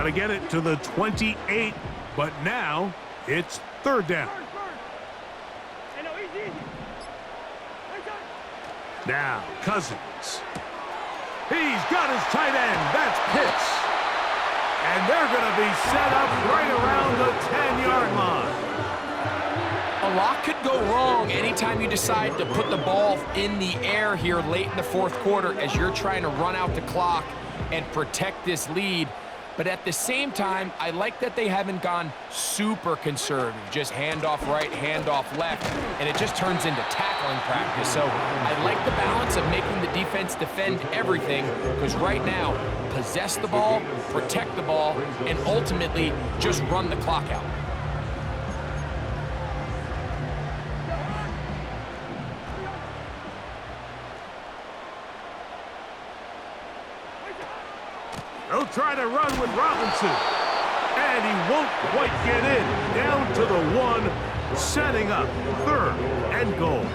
to get it to the 28, but now it's third down. Now, Cousins. He's got his tight end. That's Pitts. And they're going to be set up right around the 10-yard line. A lot could go wrong anytime you decide to put the ball in the air here late in the fourth quarter as you're trying to run out the clock and protect this lead. But at the same time, I like that they haven't gone super conservative. Just handoff right, handoff left, and it just turns into tackling practice. So I like the balance of making the defense defend everything, because right now, possess the ball, protect the ball, and ultimately just run the clock out. They'll try to run with Robinson. And he won't quite get in. Down to the 1, setting up third and goal.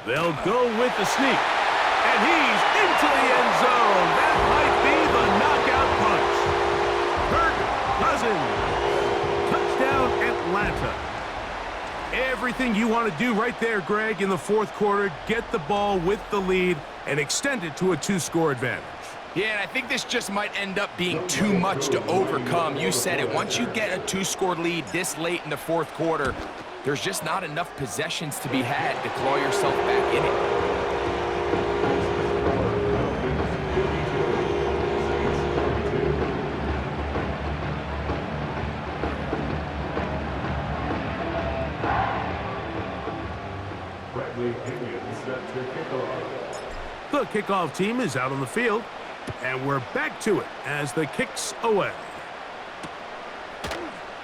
They'll go with the sneak. And he's into the end zone. That might be the knockout punch. Kirk Cousins. Touchdown, Atlanta. Everything you want to do right there, Greg, in the fourth quarter. Get the ball with the lead and extend it to a 2-score advantage. Yeah, and I think this just might end up being too much to overcome. You said it. Once you get a 2-score lead this late in the fourth quarter, there's just not enough possessions to be had to claw yourself back in it. The kickoff team is out on the field, and we're back to it as the kick's away.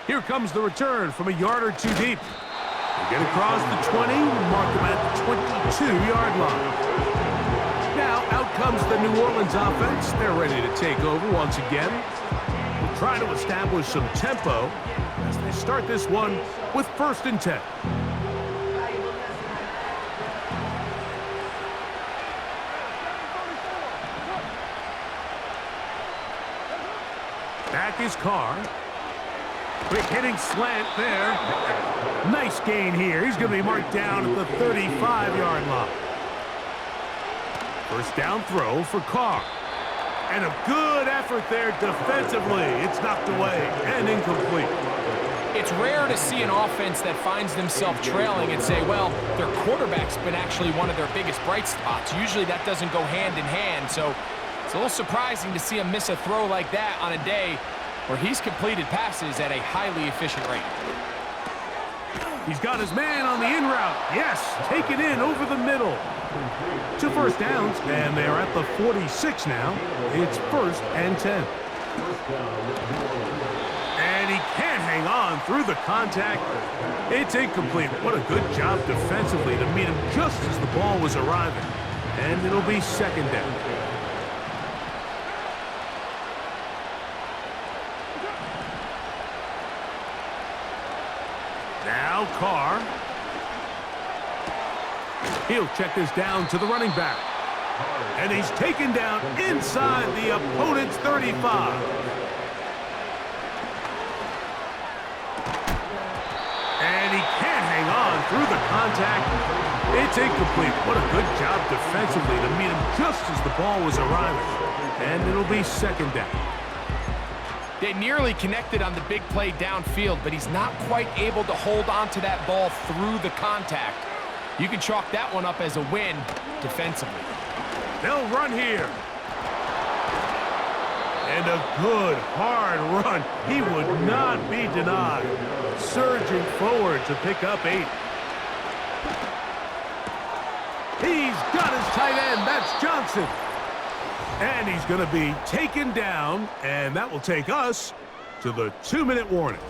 Here comes the return from a yard or two deep. They get across the 20, mark them at the 22-yard line. Now out comes the New Orleans offense. They're ready to take over once again. They'll try to establish some tempo as they start this one with 1st and 10. Back is Carr. Quick hitting slant there. Nice gain here. He's going to be marked down at the 35-yard line. First down throw for Carr. And a good effort there defensively. It's knocked away and incomplete. It's rare to see an offense that finds themselves trailing and say, well, their quarterback's been actually one of their biggest bright spots. Usually that doesn't go hand in hand, so it's a little surprising to see him miss a throw like that on a day where he's completed passes at a highly efficient rate. He's got his man on the in route. Yes, take it in over the middle. 2 first downs, and they're at the 46 now. It's 1st and 10. And he can't hang on through the contact. It's incomplete. What a good job defensively to meet him just as the ball was arriving. And it'll be 2nd down. Now Carr. He'll check this down to the running back. And he's taken down inside the opponent's 35. And he can't hang on through the contact. It's incomplete. What a good job defensively to meet him just as the ball was arriving. And it'll be 2nd down. They nearly connected on the big play downfield, but he's not quite able to hold on to that ball through the contact. You can chalk that one up as a win defensively. They'll run here. And a good, hard run. He would not be denied. Surging forward to pick up 8. He's got his tight end. That's Johnson. And he's going to be taken down, and that will take us to the 2-minute warning.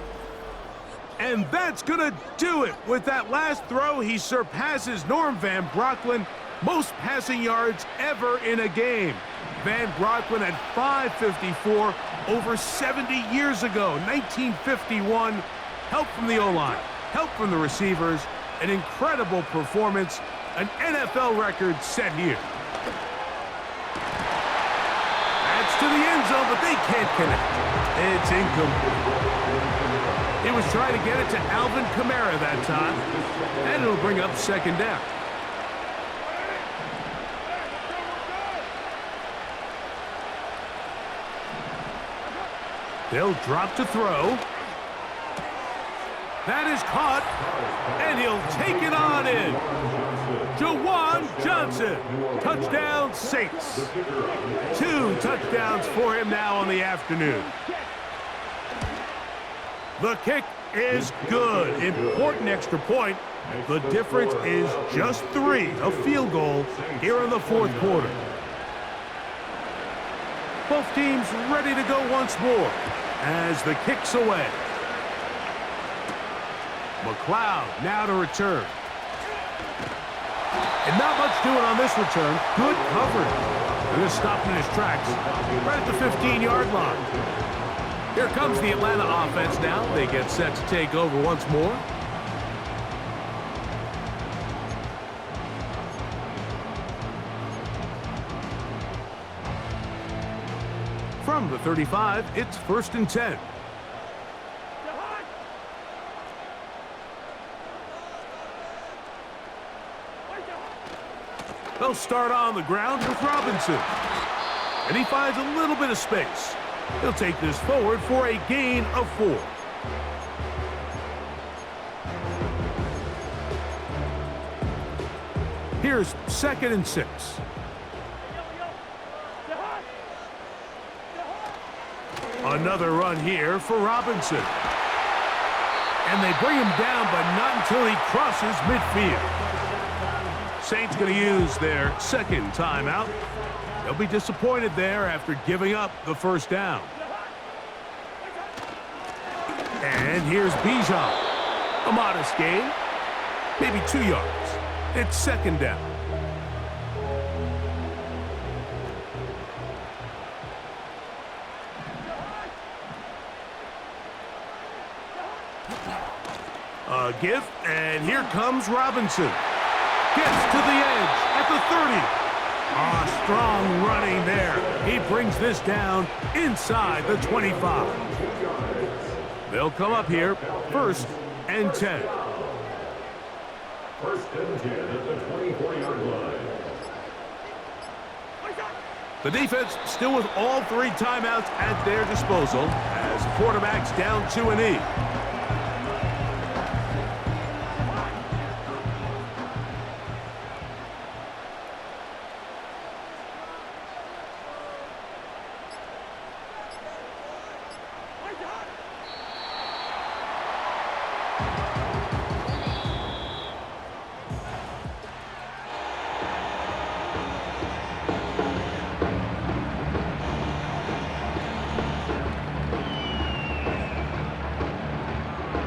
And that's going to do it. With that last throw, he surpasses Norm Van Brocklin, most passing yards ever in a game. Van Brocklin at 554 over 70 years ago, 1951. Help from the O-line, help from the receivers, an incredible performance, an NFL record set here. That's to the end zone, but they can't connect. It's incomplete. He was trying to get it to Alvin Kamara that time, and it'll bring up second down. They'll drop to throw. That is caught, and he'll take it on in. Jawan Johnson, touchdown Saints. 2 touchdowns for him now on the afternoon. The kick is good. Important extra point. The difference is just 3, a field goal here in the fourth quarter. Both teams ready to go once more as the kick's away. McLeod now to return. And not much doing on this return. Good coverage. And this stopped in his tracks right at the 15-yard line. Here comes the Atlanta offense now. They get set to take over once more. From the 35, it's 1st and 10. They'll start on the ground with Robinson. And he finds a little bit of space. He'll take this forward for a gain of 4. Here's 2nd and 6. Another run here for Robinson. And they bring him down, but not until he crosses midfield. Saints going to use their 2nd timeout. They'll be disappointed there after giving up the first down. And here's Bijan. A modest gain, maybe 2 yards. It's 2nd down. A give, and here comes Robinson. Gets to the edge at the 30. Strong running there. He brings this down inside the 25. They'll come up here, 1st and 10. 1st and 10 at the 24-yard line. The defense still with all 3 timeouts at their disposal as the quarterback's down to a knee.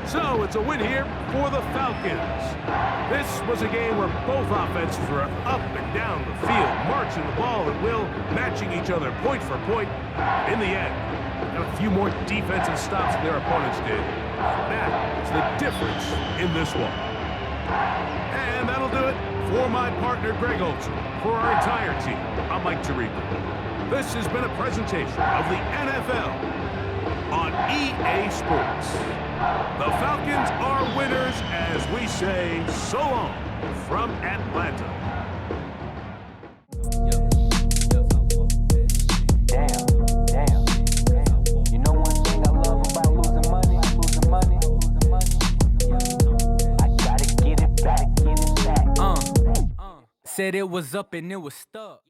So it's a win here for the Falcons. This was a game where both offenses were up and down the field, marching the ball at will, matching each other point for point. In the end, got a few more defensive stops than their opponents did. That is the difference in this one. And that'll do it for my partner, Greg Olson. For our entire team, I'm Mike Tirico. This has been a presentation of the NFL on EA Sports. The Falcons are winners as we say so long from Atlanta. Damn. You know one thing I love about losing money? I gotta get it back. Said it was up and it was stuck.